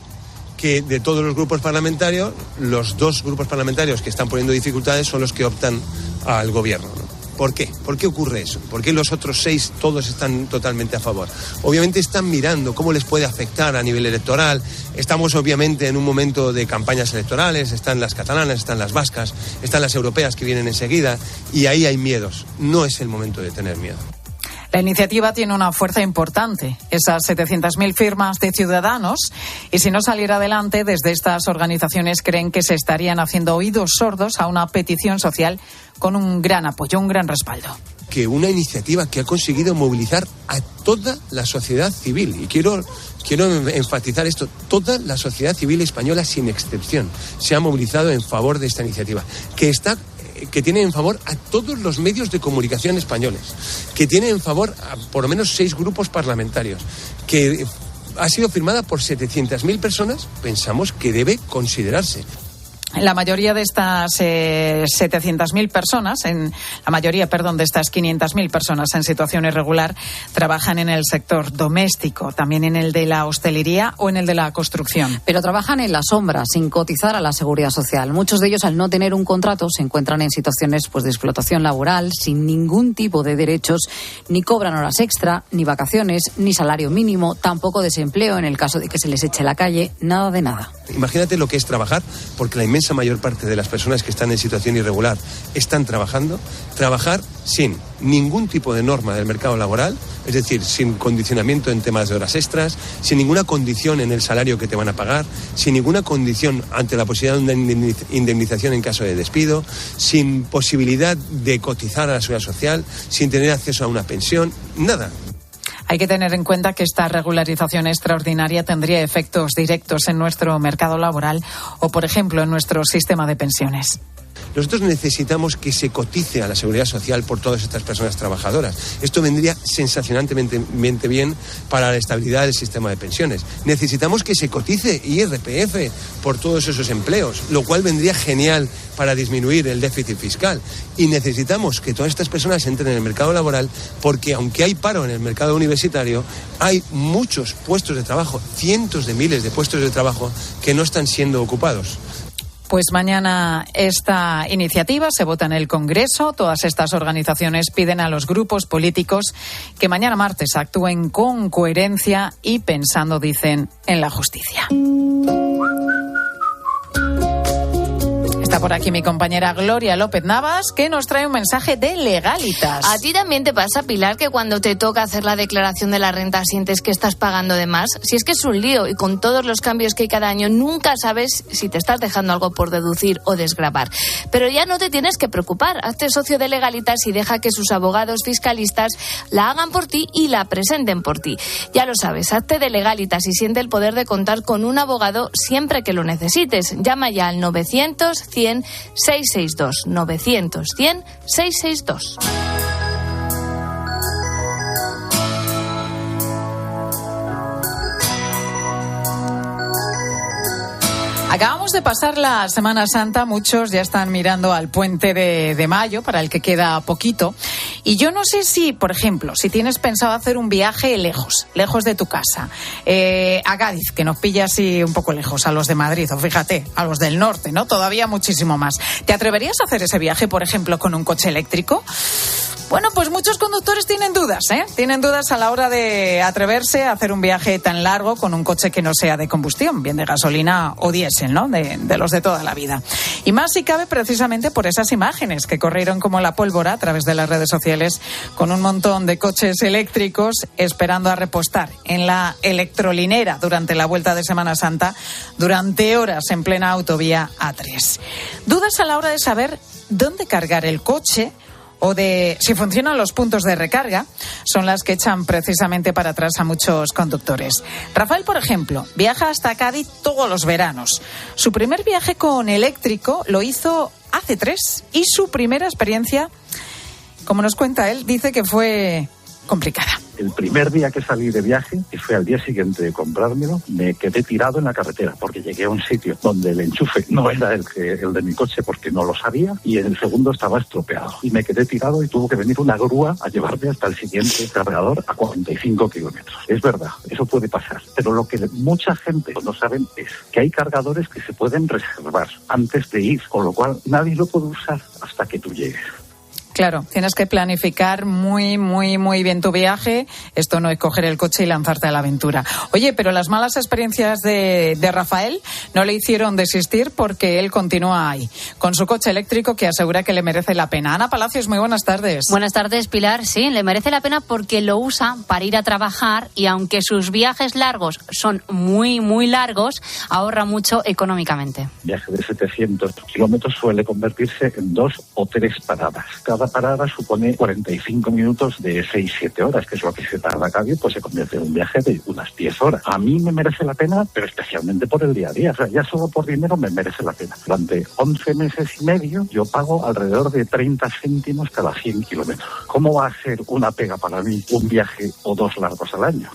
[SPEAKER 28] que de todos los grupos parlamentarios, los 2 grupos parlamentarios que están poniendo dificultades son los que optan al gobierno, ¿no? ¿Por qué? ¿Por qué ocurre eso? ¿Por qué los otros 6 todos están totalmente a favor? Obviamente están mirando cómo les puede afectar a nivel electoral. Estamos obviamente en un momento de campañas electorales, están las catalanas, están las vascas, están las europeas que vienen enseguida, y ahí hay miedos. No es el momento de tener miedo.
[SPEAKER 3] La iniciativa tiene una fuerza importante, esas 700.000 firmas de ciudadanos, y si no saliera adelante, desde estas organizaciones creen que se estarían haciendo oídos sordos a una petición social con un gran apoyo, un gran respaldo.
[SPEAKER 28] Que una iniciativa que ha conseguido movilizar a toda la sociedad civil, y quiero quiero enfatizar esto, toda la sociedad civil española, sin excepción, se ha movilizado en favor de esta iniciativa, que tiene en favor a todos los medios de comunicación españoles, que tiene en favor a por lo menos 6 grupos parlamentarios, que ha sido firmada por 700.000 personas, pensamos que debe considerarse.
[SPEAKER 3] La mayoría de estas 700.000 personas, de estas 500.000 personas en situación irregular, trabajan en el sector doméstico, también en el de la hostelería o en el de la construcción.
[SPEAKER 27] Pero trabajan en la sombra, sin cotizar a la seguridad social. Muchos de ellos, al no tener un contrato, se encuentran en situaciones de explotación laboral, sin ningún tipo de derechos, ni cobran horas extra, ni vacaciones, ni salario mínimo, tampoco desempleo en el caso de que se les eche a la calle, nada de nada.
[SPEAKER 28] Imagínate lo que es trabajar, porque la inmensa mayor parte de las personas que están en situación irregular están trabajar sin ningún tipo de norma del mercado laboral, es decir, sin condicionamiento en temas de horas extras, sin ninguna condición en el salario que te van a pagar, sin ninguna condición ante la posibilidad de una indemnización en caso de despido, sin posibilidad de cotizar a la seguridad social, sin tener acceso a una pensión, nada.
[SPEAKER 3] Hay que tener en cuenta que esta regularización extraordinaria tendría efectos directos en nuestro mercado laboral o, por ejemplo, en nuestro sistema de pensiones.
[SPEAKER 28] Nosotros necesitamos que se cotice a la seguridad social por todas estas personas trabajadoras. Esto vendría sensacionalmente bien para la estabilidad del sistema de pensiones. Necesitamos que se cotice IRPF por todos esos empleos, lo cual vendría genial para disminuir el déficit fiscal. Y necesitamos que todas estas personas entren en el mercado laboral porque, aunque hay paro en el mercado universitario, hay muchos puestos de trabajo, cientos de miles de puestos de trabajo que no están siendo ocupados.
[SPEAKER 3] Pues mañana esta iniciativa se vota en el Congreso. Todas estas organizaciones piden a los grupos políticos que mañana martes actúen con coherencia y pensando, dicen, en la justicia. Está por aquí mi compañera Gloria López Navas, que nos trae un mensaje de Legalitas.
[SPEAKER 1] ¿A ti también te pasa, Pilar, que cuando te toca hacer la declaración de la renta sientes que estás pagando de más? Si es que es un lío y con todos los cambios que hay cada año nunca sabes si te estás dejando algo por deducir o desgravar. Pero ya no te tienes que preocupar. Hazte socio de Legalitas y deja que sus abogados fiscalistas la hagan por ti y la presenten por ti. Ya lo sabes, hazte de Legalitas y siente el poder de contar con un abogado siempre que lo necesites. Llama ya al 900 100 662 900 100 662.
[SPEAKER 3] Acabamos de pasar la Semana Santa, muchos ya están mirando al puente de mayo, para el que queda poquito. Y yo no sé si, por ejemplo, si tienes pensado hacer un viaje lejos de tu casa, a Cádiz, que nos pilla así un poco lejos, a los de Madrid, o fíjate, a los del norte, ¿no? Todavía muchísimo más. ¿Te atreverías a hacer ese viaje, por ejemplo, con un coche eléctrico? Bueno, pues muchos conductores tienen dudas, Tienen dudas a la hora de atreverse a hacer un viaje tan largo con un coche que no sea de combustión, bien de gasolina o diésel, ¿no? De los de toda la vida. Y más si cabe precisamente por esas imágenes que corrieron como la pólvora a través de las redes sociales con un montón de coches eléctricos esperando a repostar en la electrolinera durante la vuelta de Semana Santa, durante horas en plena autovía A3. Dudas a la hora de saber dónde cargar el coche o de si funcionan los puntos de recarga, son las que echan precisamente para atrás a muchos conductores. Rafael, por ejemplo, viaja hasta Cádiz todos los veranos. Su primer viaje con eléctrico lo hizo hace 3 y su primera experiencia, como nos cuenta él, dice que fue complicada.
[SPEAKER 2] El primer día que salí de viaje, que fue al día siguiente de comprármelo, me quedé tirado en la carretera porque llegué a un sitio donde el enchufe no era el de mi coche porque no lo sabía y en el segundo estaba estropeado. Y me quedé tirado y tuvo que venir una grúa a llevarme hasta el siguiente cargador a 45 kilómetros. Es verdad, eso puede pasar. Pero lo que mucha gente no sabe es que hay cargadores que se pueden reservar antes de ir, con lo cual nadie lo puede usar hasta que tú llegues.
[SPEAKER 3] Claro, tienes que planificar muy, muy, muy bien tu viaje. Esto no es coger el coche y lanzarte a la aventura. Oye, pero las malas experiencias de Rafael no le hicieron desistir porque él continúa ahí, con su coche eléctrico que asegura que le merece la pena. Ana Palacios, muy buenas tardes.
[SPEAKER 4] Buenas tardes, Pilar. Sí, le merece la pena porque lo usa para ir a trabajar y aunque sus viajes largos son muy, muy largos, ahorra mucho económicamente.
[SPEAKER 2] Viaje de 700 kilómetros suele convertirse en 2 o 3 paradas. Cada parada supone 45 minutos de 6-7 horas, que es lo que se tarda cada día, pues se convierte en un viaje de unas 10 horas. A mí me merece la pena, pero especialmente por el día a día. O sea, ya solo por dinero me merece la pena. Durante 11 meses y medio yo pago alrededor de 30 céntimos cada 100 kilómetros. ¿Cómo va a ser una pega para mí un viaje o dos largos al año?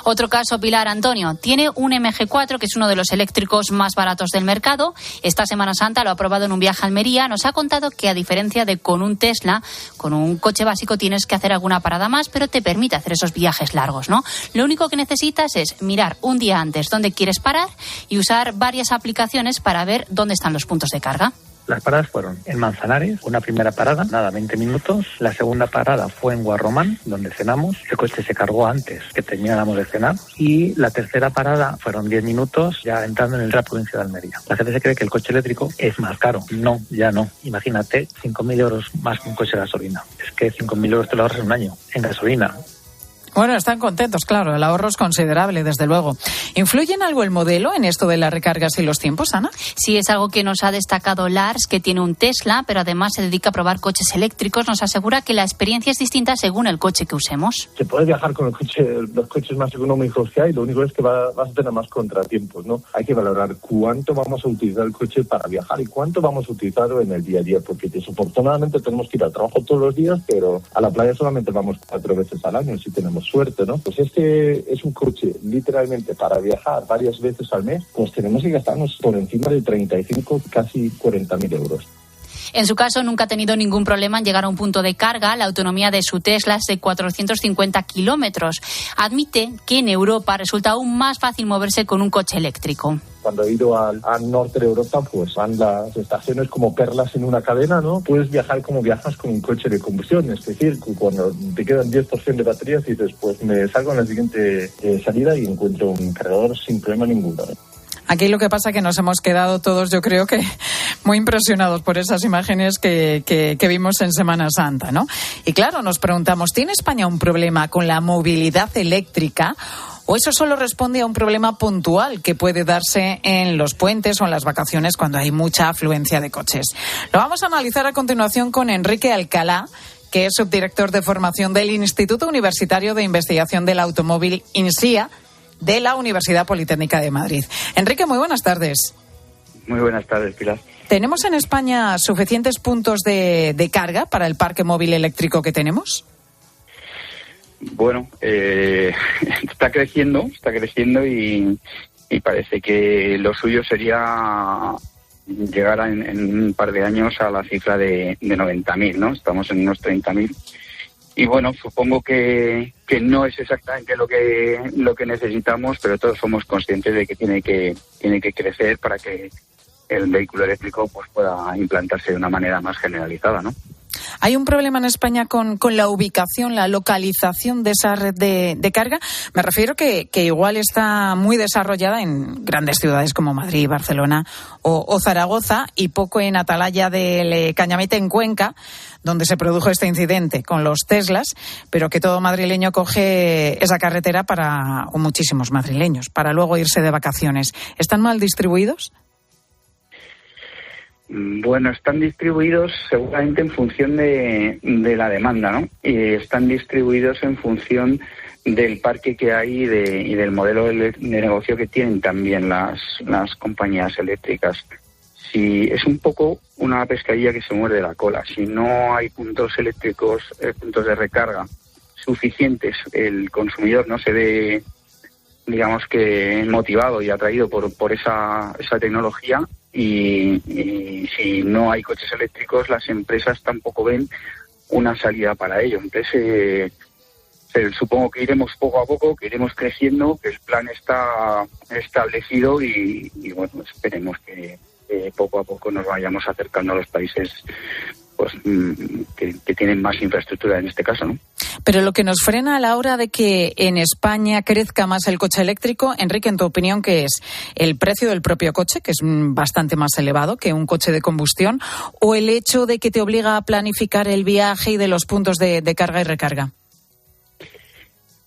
[SPEAKER 4] Otro caso, Pilar. Antonio tiene un MG4, que es uno de los eléctricos más baratos del mercado. Esta Semana Santa lo ha probado en un viaje a Almería. Nos ha contado que, a diferencia de con un Tesla, con un coche básico tienes que hacer alguna parada más, pero te permite hacer esos viajes largos, ¿no? Lo único que necesitas es mirar un día antes dónde quieres parar y usar varias aplicaciones para ver dónde están los puntos de carga.
[SPEAKER 5] Las paradas fueron en Manzanares, una primera parada, 20 minutos. La segunda parada fue en Guarromán, donde cenamos. El coche se cargó antes que termináramos de cenar. Y la tercera parada fueron 10 minutos, ya entrando en la provincia de Almería. La gente se cree que el coche eléctrico es más caro. No, ya no. Imagínate, 5.000 euros más que un coche de gasolina. Es que 5.000 euros te lo ahorras en un año, en gasolina.
[SPEAKER 3] Bueno, están contentos, claro, el ahorro es considerable, desde luego. ¿Influye en algo el modelo en esto de las recargas y los tiempos, Ana?
[SPEAKER 4] Sí, es algo que nos ha destacado Lars, que tiene un Tesla, pero además se dedica a probar coches eléctricos. Nos asegura que la experiencia es distinta según el coche que usemos.
[SPEAKER 6] Se puede viajar con los coches más económicos que hay, lo único es que vas a tener más contratiempos, ¿no? Hay que valorar cuánto vamos a utilizar el coche para viajar y cuánto vamos a utilizarlo en el día a día, porque desafortunadamente tenemos que ir al trabajo todos los días, pero a la playa solamente vamos 4 veces al año, si tenemos suerte, ¿no? Pues este es un coche literalmente para viajar varias veces al mes, pues tenemos que gastarnos por encima de 35, casi 40.000 euros.
[SPEAKER 4] En su caso, nunca ha tenido ningún problema en llegar a un punto de carga. La autonomía de su Tesla es de 450 kilómetros. Admite que en Europa resulta aún más fácil moverse con un coche eléctrico.
[SPEAKER 6] Cuando he ido al norte de Europa, pues van las estaciones como perlas en una cadena, ¿no? Puedes viajar como viajas con un coche de combustión, es decir, cuando te quedan 10% de baterías y dices, pues me salgo en la siguiente salida y encuentro un cargador sin problema ninguno.
[SPEAKER 3] Aquí lo que pasa es que nos hemos quedado todos, yo creo que muy impresionados por esas imágenes que vimos en Semana Santa, ¿no? Y claro, nos preguntamos, ¿tiene España un problema con la movilidad eléctrica? ¿O eso solo responde a un problema puntual que puede darse en los puentes o en las vacaciones cuando hay mucha afluencia de coches? Lo vamos a analizar a continuación con Enrique Alcalá, que es subdirector de formación del Instituto Universitario de Investigación del Automóvil, INSIA, de la Universidad Politécnica de Madrid. Enrique, muy buenas tardes.
[SPEAKER 8] Muy buenas tardes, Pilar.
[SPEAKER 3] ¿Tenemos en España suficientes puntos de carga para el parque móvil eléctrico que tenemos?
[SPEAKER 8] Bueno, está creciendo y parece que lo suyo sería llegar en un par de años a la cifra de 90.000, ¿no? Estamos en unos 30.000. Y bueno, supongo que no es exactamente lo que necesitamos, pero todos somos conscientes de que tiene que crecer para que el vehículo eléctrico pues pueda implantarse de una manera más generalizada, ¿no?
[SPEAKER 3] ¿Hay un problema en España con la ubicación, la localización de esa red de carga? Me refiero que igual está muy desarrollada en grandes ciudades como Madrid, Barcelona o Zaragoza y poco en Atalaya del Cañamete, en Cuenca, donde se produjo este incidente con los Teslas, pero que todo madrileño coge esa carretera o muchísimos madrileños, para luego irse de vacaciones. ¿Están mal distribuidos?
[SPEAKER 8] Bueno, están distribuidos seguramente en función de la demanda, ¿no? Y están distribuidos en función del parque que hay y del modelo de negocio que tienen también las compañías eléctricas. Si es un poco una pescadilla que se muerde la cola. Si no hay puntos eléctricos, puntos de recarga suficientes, el consumidor no se ve, digamos que motivado y atraído por esa tecnología. Y si no hay coches eléctricos, las empresas tampoco ven una salida para ello. Entonces, supongo que iremos poco a poco, que iremos creciendo, que el plan está establecido y bueno, esperemos que poco a poco nos vayamos acercando a los países pues que tienen más infraestructura en este caso, ¿no?
[SPEAKER 3] Pero lo que nos frena a la hora de que en España crezca más el coche eléctrico, Enrique, en tu opinión, ¿qué es? ¿El precio del propio coche, que es bastante más elevado que un coche de combustión, o el hecho de que te obliga a planificar el viaje y de los puntos de carga y recarga?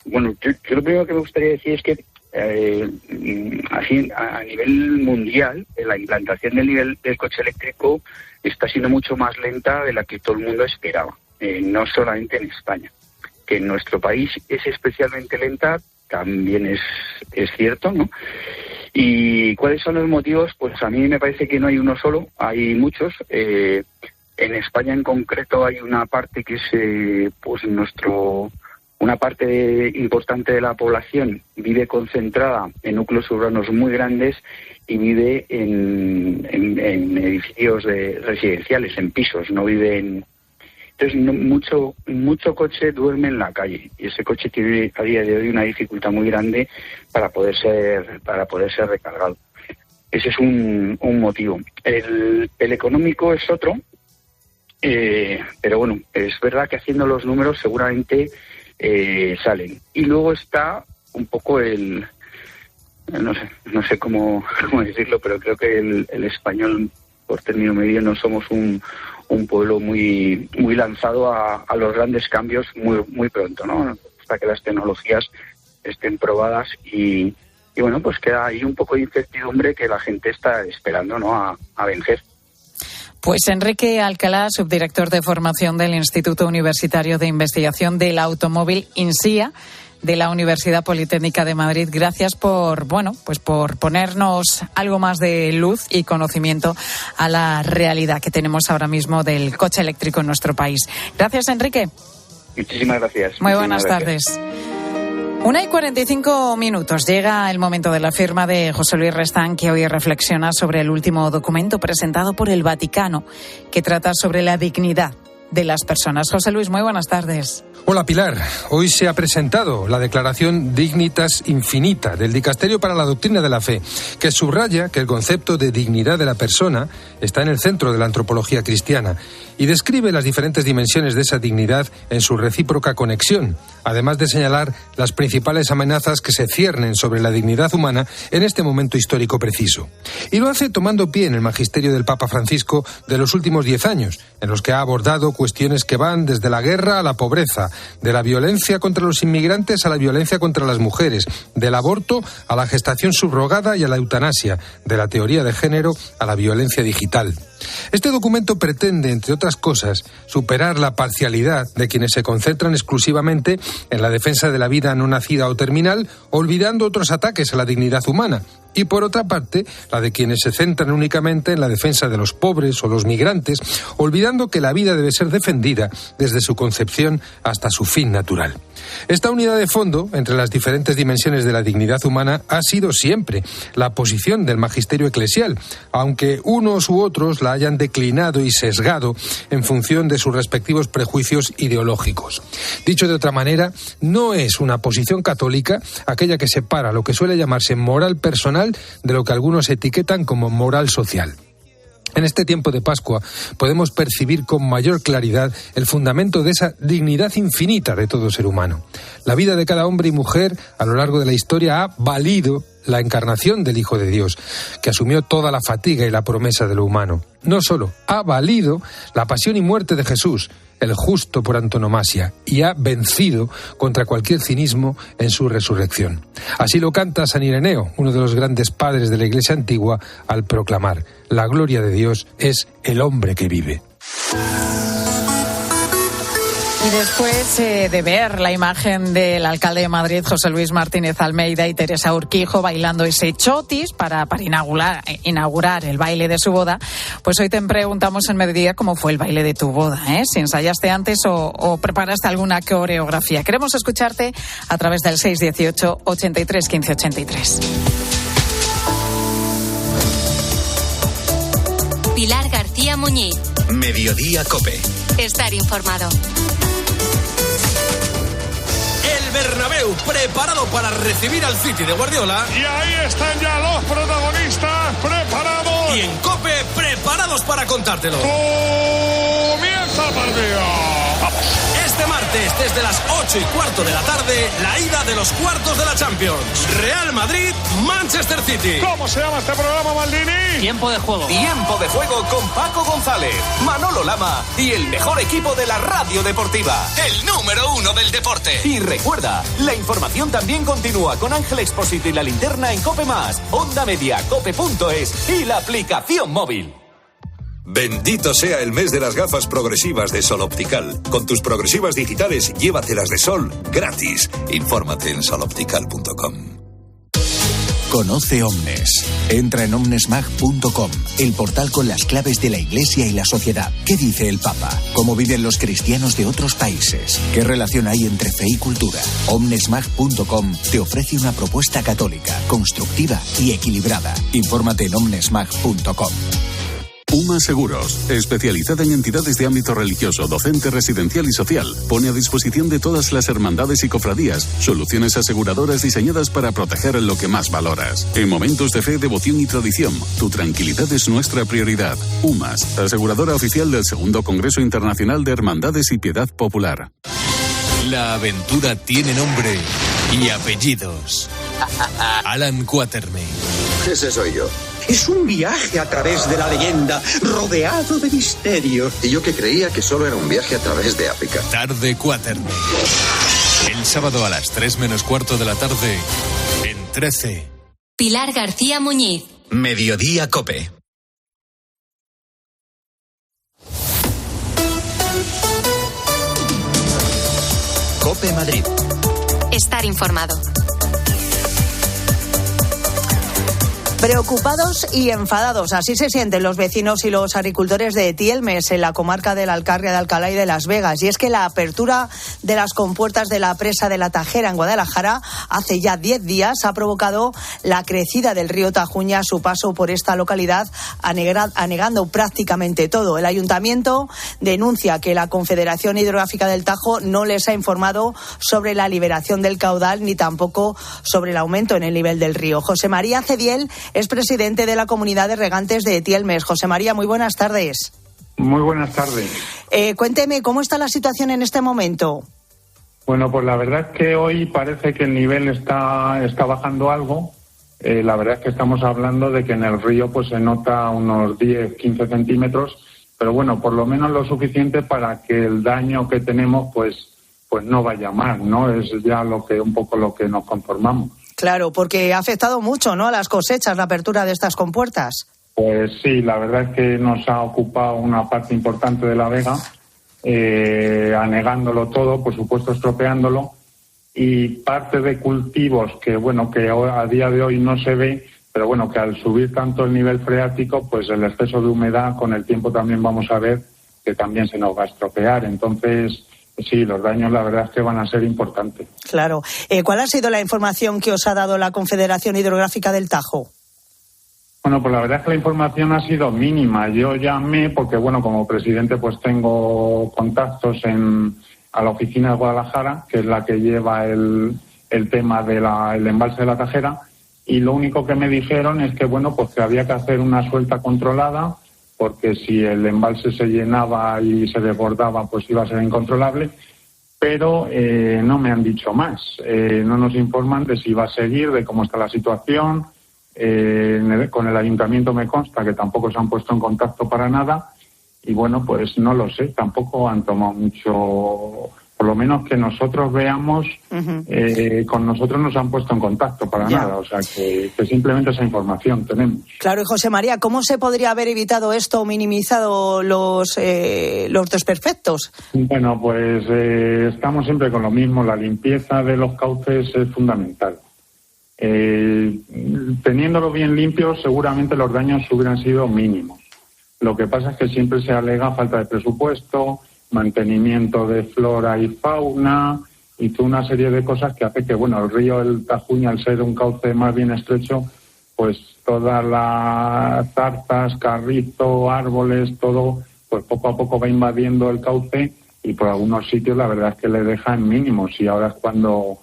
[SPEAKER 8] Bueno, yo lo primero que me gustaría decir es que así a nivel mundial, la implantación del coche eléctrico está siendo mucho más lenta de la que todo el mundo esperaba, no solamente en España. Que en nuestro país es especialmente lenta también es cierto, ¿no? ¿Y cuáles son los motivos? Pues a mí me parece que no hay uno solo, hay muchos. En España en concreto hay una parte que es una parte importante de la población vive concentrada en núcleos urbanos muy grandes y vive en edificios residenciales, en pisos, no vive en... Entonces mucho coche duerme en la calle y ese coche tiene a día de hoy una dificultad muy grande para poder ser recargado. Ese es un motivo. El económico es otro, pero bueno, es verdad que haciendo los números seguramente salen. Y luego está un poco no sé cómo decirlo, pero creo que el español, por término medio, no somos un pueblo muy lanzado a los grandes cambios muy pronto, ¿no? Hasta que las tecnologías estén probadas y bueno, pues queda ahí un poco de incertidumbre que la gente está esperando, ¿no? A vencer.
[SPEAKER 3] Pues Enrique Alcalá, subdirector de formación del Instituto Universitario de Investigación del Automóvil, INSIA, de la Universidad Politécnica de Madrid. Gracias por ponernos algo más de luz y conocimiento a la realidad que tenemos ahora mismo del coche eléctrico en nuestro país. Gracias, Enrique.
[SPEAKER 8] Muchísimas gracias.
[SPEAKER 3] Muy buenas tardes. 1:45. Llega el momento de la firma de José Luis Restán, que hoy reflexiona sobre el último documento presentado por el Vaticano, que trata sobre la dignidad de las personas. José Luis, muy buenas tardes.
[SPEAKER 9] Hola Pilar, hoy se ha presentado la declaración Dignitas Infinita del Dicasterio para la Doctrina de la Fe, que subraya que el concepto de dignidad de la persona está en el centro de la antropología cristiana y describe las diferentes dimensiones de esa dignidad en su recíproca conexión, además de señalar las principales amenazas que se ciernen sobre la dignidad humana en este momento histórico preciso. Y lo hace tomando pie en el magisterio del Papa Francisco de los últimos 10 años, en los que ha abordado cuestiones que van desde la guerra a la pobreza, de la violencia contra los inmigrantes a la violencia contra las mujeres, del aborto a la gestación subrogada y a la eutanasia, de la teoría de género a la violencia digital. Este documento pretende, entre otras cosas, superar la parcialidad de quienes se concentran exclusivamente en la defensa de la vida no nacida o terminal, olvidando otros ataques a la dignidad humana, y por otra parte, la de quienes se centran únicamente en la defensa de los pobres o los migrantes, olvidando que la vida debe ser defendida desde su concepción hasta su fin natural. Esta unidad de fondo entre las diferentes dimensiones de la dignidad humana ha sido siempre la posición del magisterio eclesial, aunque unos u otros la hayan declinado y sesgado en función de sus respectivos prejuicios ideológicos. Dicho de otra manera, no es una posición católica aquella que separa lo que suele llamarse moral personal de lo que algunos etiquetan como moral social. En este tiempo de Pascua podemos percibir con mayor claridad el fundamento de esa dignidad infinita de todo ser humano. La vida de cada hombre y mujer a lo largo de la historia ha valido la encarnación del Hijo de Dios, que asumió toda la fatiga y la promesa de lo humano. No solo ha valido la pasión y muerte de Jesús, el justo por antonomasia, y ha vencido contra cualquier cinismo en su resurrección. Así lo canta San Ireneo, uno de los grandes padres de la Iglesia antigua, al proclamar: la gloria de Dios es el hombre que vive.
[SPEAKER 3] Y después de ver la imagen del alcalde de Madrid, José Luis Martínez Almeida, y Teresa Urquijo bailando ese chotis para inaugurar el baile de su boda, pues hoy te preguntamos en Mediodía cómo fue el baile de tu boda, ¿eh? Si ensayaste antes o preparaste alguna coreografía. Queremos escucharte a través del 618 83 15 83.
[SPEAKER 7] Pilar García Muñiz.
[SPEAKER 15] Mediodía COPE.
[SPEAKER 7] Estar informado.
[SPEAKER 10] Bernabéu preparado para recibir al City de Guardiola.
[SPEAKER 11] Y ahí están ya los protagonistas preparados.
[SPEAKER 10] Y en COPE preparados para contártelo.
[SPEAKER 11] ¡Comienza el partido!
[SPEAKER 10] Este martes martes, desde las 8:15 de la tarde, la ida de los cuartos de la Champions. Real Madrid, Manchester City.
[SPEAKER 11] ¿Cómo se llama este programa, Maldini?
[SPEAKER 10] Tiempo de juego. Tiempo de juego con Paco González, Manolo Lama y el mejor equipo de la radio deportiva. El número 1 del deporte. Y recuerda, la información también continúa con Ángel Expósito y La Linterna en COPE+, Onda Media, cope.es y la aplicación móvil.
[SPEAKER 12] Bendito sea el mes de las gafas progresivas de Sol Optical. Con tus progresivas digitales, llévatelas de Sol gratis. Infórmate en soloptical.com.
[SPEAKER 13] Conoce Omnes. Entra en omnesmag.com, el portal con las claves de la Iglesia y la sociedad. ¿Qué dice el Papa? ¿Cómo viven los cristianos de otros países? ¿Qué relación hay entre fe y cultura? Omnesmag.com te ofrece una propuesta católica, constructiva y equilibrada. Infórmate en omnesmag.com.
[SPEAKER 14] UMA Seguros, especializada en entidades de ámbito religioso, docente, residencial y social, pone a disposición de todas las hermandades y cofradías soluciones aseguradoras diseñadas para proteger lo que más valoras. En momentos de fe, devoción y tradición, tu tranquilidad es nuestra prioridad. UMAS, aseguradora oficial del Segundo Congreso Internacional de Hermandades y Piedad Popular.
[SPEAKER 16] La aventura tiene nombre y apellidos. Alan Quatermain.
[SPEAKER 17] Ese soy yo. Es un viaje a través de la leyenda, rodeado de misterios. Y yo que creía que solo era un viaje a través de África.
[SPEAKER 16] Tarde Quatermain. El sábado a las 3:15 de la tarde, en 13.
[SPEAKER 7] Pilar García Muñiz.
[SPEAKER 15] Mediodía COPE. COPE Madrid.
[SPEAKER 7] Estar informado.
[SPEAKER 18] Preocupados y enfadados, así se sienten los vecinos y los agricultores de Tielmes, en la comarca de la Alcarria de Alcalá y de Las Vegas. Y es que la apertura de las compuertas de la presa de la Tajera en Guadalajara hace ya 10 días ha provocado la crecida del río Tajuña a su paso por esta localidad, anegando prácticamente todo. El ayuntamiento denuncia que la Confederación Hidrográfica del Tajo no les ha informado sobre la liberación del caudal ni tampoco sobre el aumento en el nivel del río. José María Cediel es presidente de la Comunidad de Regantes de Tielmes. José María, muy buenas tardes.
[SPEAKER 19] Muy buenas tardes.
[SPEAKER 18] Cuénteme, ¿cómo está la situación en este momento?
[SPEAKER 19] Bueno, pues la verdad es que hoy parece que el nivel está bajando algo. La verdad es que estamos hablando de que en el río pues se nota unos 10-15 centímetros, pero bueno, por lo menos lo suficiente para que el daño que tenemos pues no vaya más, ¿no? Es ya un poco lo que nos conformamos.
[SPEAKER 18] Claro, porque ha afectado mucho, ¿no?, a las cosechas la apertura de estas compuertas.
[SPEAKER 19] Pues sí, la verdad es que nos ha ocupado una parte importante de la vega, anegándolo todo, por supuesto estropeándolo, y parte de cultivos que a día de hoy no se ve, pero bueno, que al subir tanto el nivel freático, pues el exceso de humedad con el tiempo también vamos a ver que también se nos va a estropear. Entonces, sí, los daños la verdad es que van a ser importantes.
[SPEAKER 18] Claro. ¿Cuál ha sido la información que os ha dado la Confederación Hidrográfica del Tajo?
[SPEAKER 19] Bueno, pues la verdad es que la información ha sido mínima. Yo llamé porque, como presidente pues tengo contactos a la oficina de Guadalajara, que es la que lleva el tema del embalse de la Tajera, y lo único que me dijeron es que, que había que hacer una suelta controlada, porque si el embalse se llenaba y se desbordaba, pues iba a ser incontrolable, pero no me han dicho más. No nos informan de si va a seguir, de cómo está la situación. Con el ayuntamiento me consta que tampoco se han puesto en contacto para nada, y pues no lo sé, tampoco han tomado mucho, por lo menos que nosotros veamos, con nosotros no se han puesto en contacto para nada, o sea que simplemente esa información tenemos.
[SPEAKER 18] Claro, y José María, ¿cómo se podría haber evitado esto o minimizado los desperfectos?
[SPEAKER 19] Bueno, pues estamos siempre con lo mismo, la limpieza de los cauces es fundamental. Teniéndolo bien limpio, seguramente los daños hubieran sido mínimos. Lo que pasa es que siempre se alega falta de presupuesto, mantenimiento de flora y fauna y toda una serie de cosas que hace que, el río el Tajuña, al ser un cauce más bien estrecho, pues todas las zarzas, carrizo, árboles, todo, pues poco a poco va invadiendo el cauce, y por algunos sitios la verdad es que le dejan mínimos, y ahora es cuando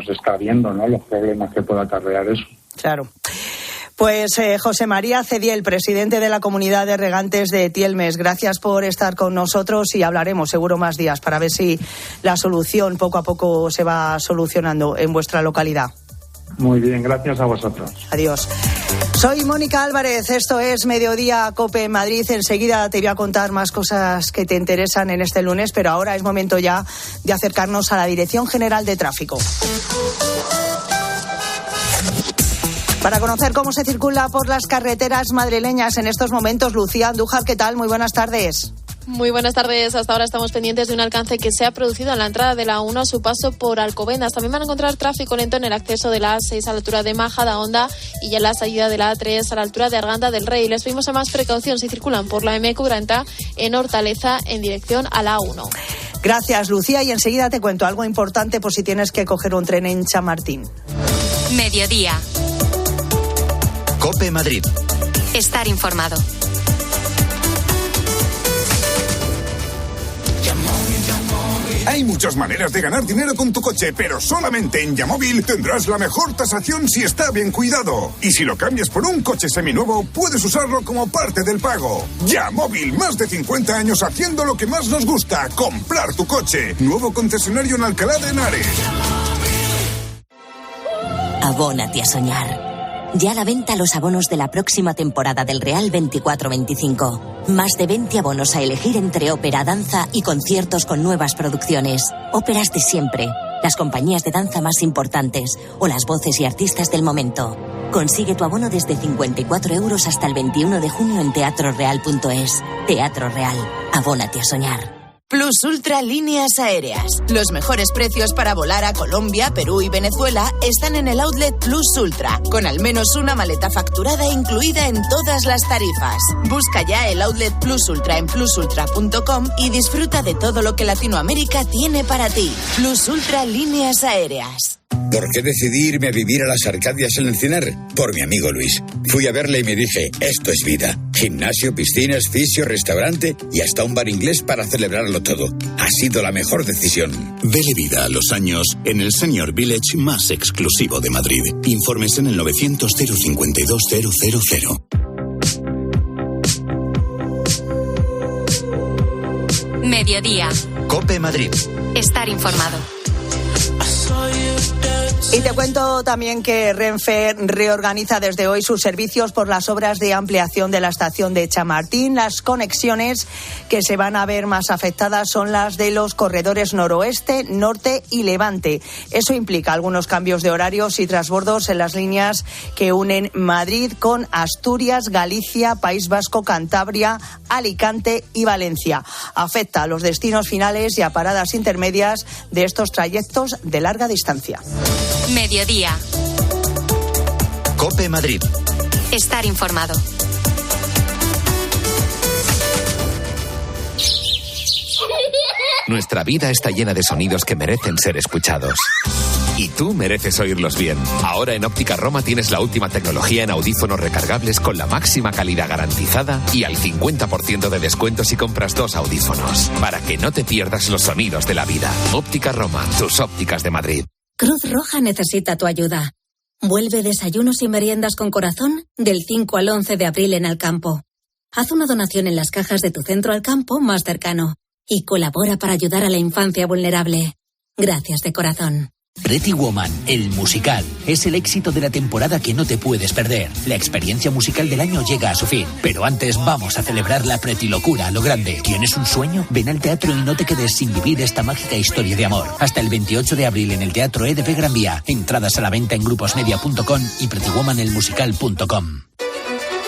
[SPEAKER 19] se está viendo, ¿no?, los problemas que puede acarrear eso.
[SPEAKER 18] Claro. Pues José María Cediel, presidente de la Comunidad de Regantes de Tielmes, gracias por estar con nosotros y hablaremos seguro más días para ver si la solución poco a poco se va solucionando en vuestra localidad.
[SPEAKER 19] Muy bien, gracias a vosotros.
[SPEAKER 18] Adiós. Soy Mónica Álvarez, esto es Mediodía COPE en Madrid. Enseguida te voy a contar más cosas que te interesan en este lunes, pero ahora es momento ya de acercarnos a la Dirección General de Tráfico. Para conocer cómo se circula por las carreteras madrileñas en estos momentos, Lucía Andújar, ¿qué tal? Muy buenas tardes.
[SPEAKER 20] Muy buenas tardes. Hasta ahora estamos pendientes de un alcance que se ha producido en la entrada de la 1 a su paso por Alcobendas. También van a encontrar tráfico lento en el acceso de la A6 a la altura de Majadahonda y ya en la salida de la A3 a la altura de Arganda del Rey. Les pedimos a más precaución si circulan por la M40 en Hortaleza en dirección a la A1.
[SPEAKER 18] Gracias, Lucía. Y enseguida te cuento algo importante por si tienes que coger un tren en Chamartín.
[SPEAKER 7] Mediodía.
[SPEAKER 15] COPE Madrid.
[SPEAKER 7] Estar informado.
[SPEAKER 11] Hay muchas maneras de ganar dinero con tu coche, pero solamente en Yamóvil tendrás la mejor tasación si está bien cuidado. Y si lo cambias por un coche seminuevo, puedes usarlo como parte del pago. Yamóvil, más de 50 años haciendo lo que más nos gusta, comprar tu coche. Nuevo concesionario en Alcalá de Henares.
[SPEAKER 21] Abónate a soñar. Ya a la venta los abonos de la próxima temporada del Real 24-25. Más de 20 abonos a elegir entre ópera, danza y conciertos con nuevas producciones. Óperas de siempre, las compañías de danza más importantes o las voces y artistas del momento. Consigue tu abono desde 54 € hasta el 21 de junio en teatroreal.es. Teatro Real. Abónate a soñar.
[SPEAKER 22] Plus Ultra Líneas Aéreas. Los mejores precios para volar a Colombia, Perú y Venezuela están en el outlet Plus Ultra, con al menos una maleta facturada incluida en todas las tarifas. Busca ya el outlet Plus Ultra en plusultra.com y disfruta de todo lo que Latinoamérica tiene para ti. Plus Ultra Líneas Aéreas.
[SPEAKER 23] ¿Por qué decidí irme a vivir a las Arcadias en Encinar? Por mi amigo Luis. Fui a verle y me dije, esto es vida. Gimnasio, piscinas, fisio, restaurante y hasta un bar inglés para celebrarlo todo. Ha sido la mejor decisión.
[SPEAKER 24] Dele vida a los años en el Senior Village más exclusivo de Madrid. Informes en el 900 052 000.
[SPEAKER 7] Mediodía.
[SPEAKER 15] COPE Madrid.
[SPEAKER 7] Estar informado.
[SPEAKER 18] Y te cuento también que Renfe reorganiza desde hoy sus servicios por las obras de ampliación de la estación de Chamartín. Las conexiones que se van a ver más afectadas son las de los corredores noroeste, norte y levante. Eso implica algunos cambios de horarios y transbordos en las líneas que unen Madrid con Asturias, Galicia, País Vasco, Cantabria, Alicante y Valencia. Afecta a los destinos finales y a paradas intermedias de estos trayectos de larga distancia.
[SPEAKER 7] Mediodía.
[SPEAKER 15] COPE Madrid.
[SPEAKER 7] Estar informado.
[SPEAKER 25] Nuestra vida está llena de sonidos que merecen ser escuchados. Y tú mereces oírlos bien. Ahora en Óptica Roma tienes la última tecnología en audífonos recargables con la máxima calidad garantizada y al 50% de descuento si compras 2 audífonos. Para que no te pierdas los sonidos de la vida. Óptica Roma, tus ópticas de Madrid.
[SPEAKER 26] Cruz Roja necesita tu ayuda. Vuelve Desayunos y Meriendas con Corazón del 5 al 11 de abril en Alcampo. Haz una donación en las cajas de tu centro Alcampo más cercano y colabora para ayudar a la infancia vulnerable. Gracias de corazón.
[SPEAKER 27] Pretty Woman, el musical, es el éxito de la temporada que no te puedes perder. La experiencia musical del año llega a su fin, pero antes vamos a celebrar la Pretty locura a lo grande. ¿Tienes un sueño? Ven al teatro y no te quedes sin vivir esta mágica historia de amor. Hasta el 28 de abril en el Teatro EDP Gran Vía. Entradas a la venta en gruposmedia.com y prettywomanelmusical.com.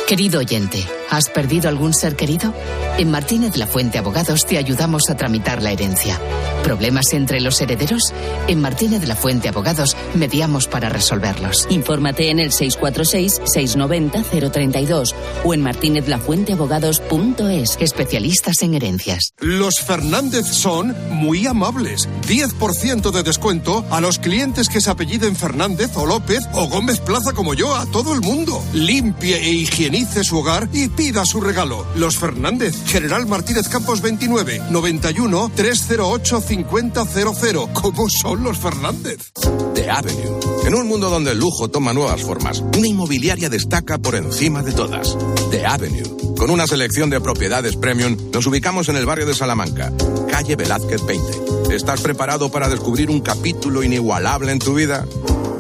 [SPEAKER 29] Querido oyente, ¿has perdido algún ser querido? En Martínez La Fuente Abogados te ayudamos a tramitar la herencia. ¿Problemas entre los herederos? En Martínez La Fuente Abogados mediamos para resolverlos.
[SPEAKER 26] Infórmate en el 646-690-032 o en martinezlafuenteabogados.es.
[SPEAKER 29] Especialistas en herencias.
[SPEAKER 30] Los Fernández son muy amables. 10% de descuento a los clientes que se apelliden Fernández o López o Gómez Plaza como yo, a todo el mundo. Limpie e higienice su hogar y Pida su regalo. Los Fernández, General Martínez Campos 29, 91 308 5000. ¿Cómo son los Fernández?
[SPEAKER 1] The Avenue. En un mundo donde el lujo toma nuevas formas, una inmobiliaria destaca por encima de todas. The Avenue. Con una selección de propiedades premium, nos ubicamos en el barrio de Salamanca, calle Velázquez 20. ¿Estás preparado para descubrir un capítulo inigualable en tu vida?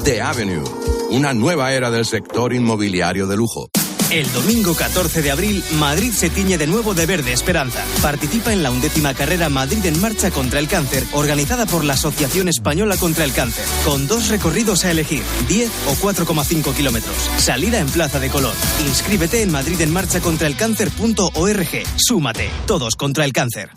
[SPEAKER 1] The Avenue. Una nueva era del sector inmobiliario de lujo.
[SPEAKER 2] El domingo 14 de abril, Madrid se tiñe de nuevo de verde esperanza. Participa en la 11ª carrera Madrid en Marcha contra el Cáncer, organizada por la Asociación Española contra el Cáncer, con 2 recorridos a elegir, 10 o 4,5 kilómetros. Salida en Plaza de Colón. Inscríbete en madridenmarchacontraelcáncer.org. Súmate, todos contra el cáncer.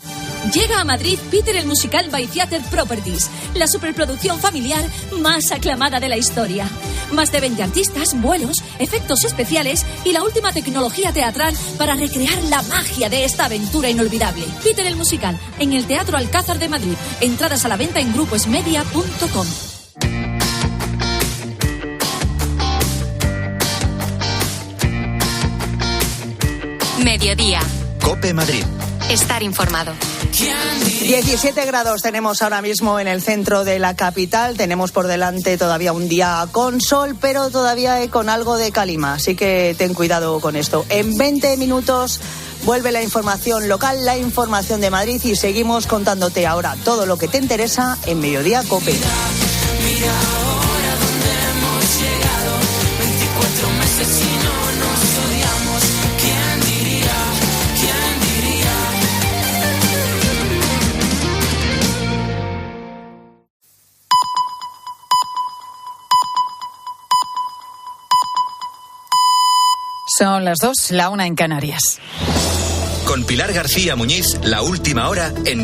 [SPEAKER 3] Llega a Madrid Peter el Musical by Theatre Properties, la superproducción familiar más aclamada de la historia. Más de 20 artistas, vuelos, efectos especiales y la última tecnología teatral para recrear la magia de esta aventura inolvidable. Peter el Musical, en el Teatro Alcázar de Madrid. Entradas a la venta en gruposmedia.com.
[SPEAKER 7] Mediodía.
[SPEAKER 15] COPE Madrid.
[SPEAKER 7] Estar informado.
[SPEAKER 18] 17 grados tenemos ahora mismo en el centro de la capital. Tenemos por delante todavía un día con sol, pero todavía con algo de calima. Así que ten cuidado con esto. En 20 minutos vuelve la información local, la información de Madrid, y seguimos contándote ahora todo lo que te interesa en Mediodía COPE.
[SPEAKER 4] Mira ahora dónde hemos llegado. 24 meses y no nos odiamos. ¿Quién diría? ¿Quién diría?
[SPEAKER 5] Son las 2, la 1 en Canarias.
[SPEAKER 15] Con Pilar García Muñiz, la última hora en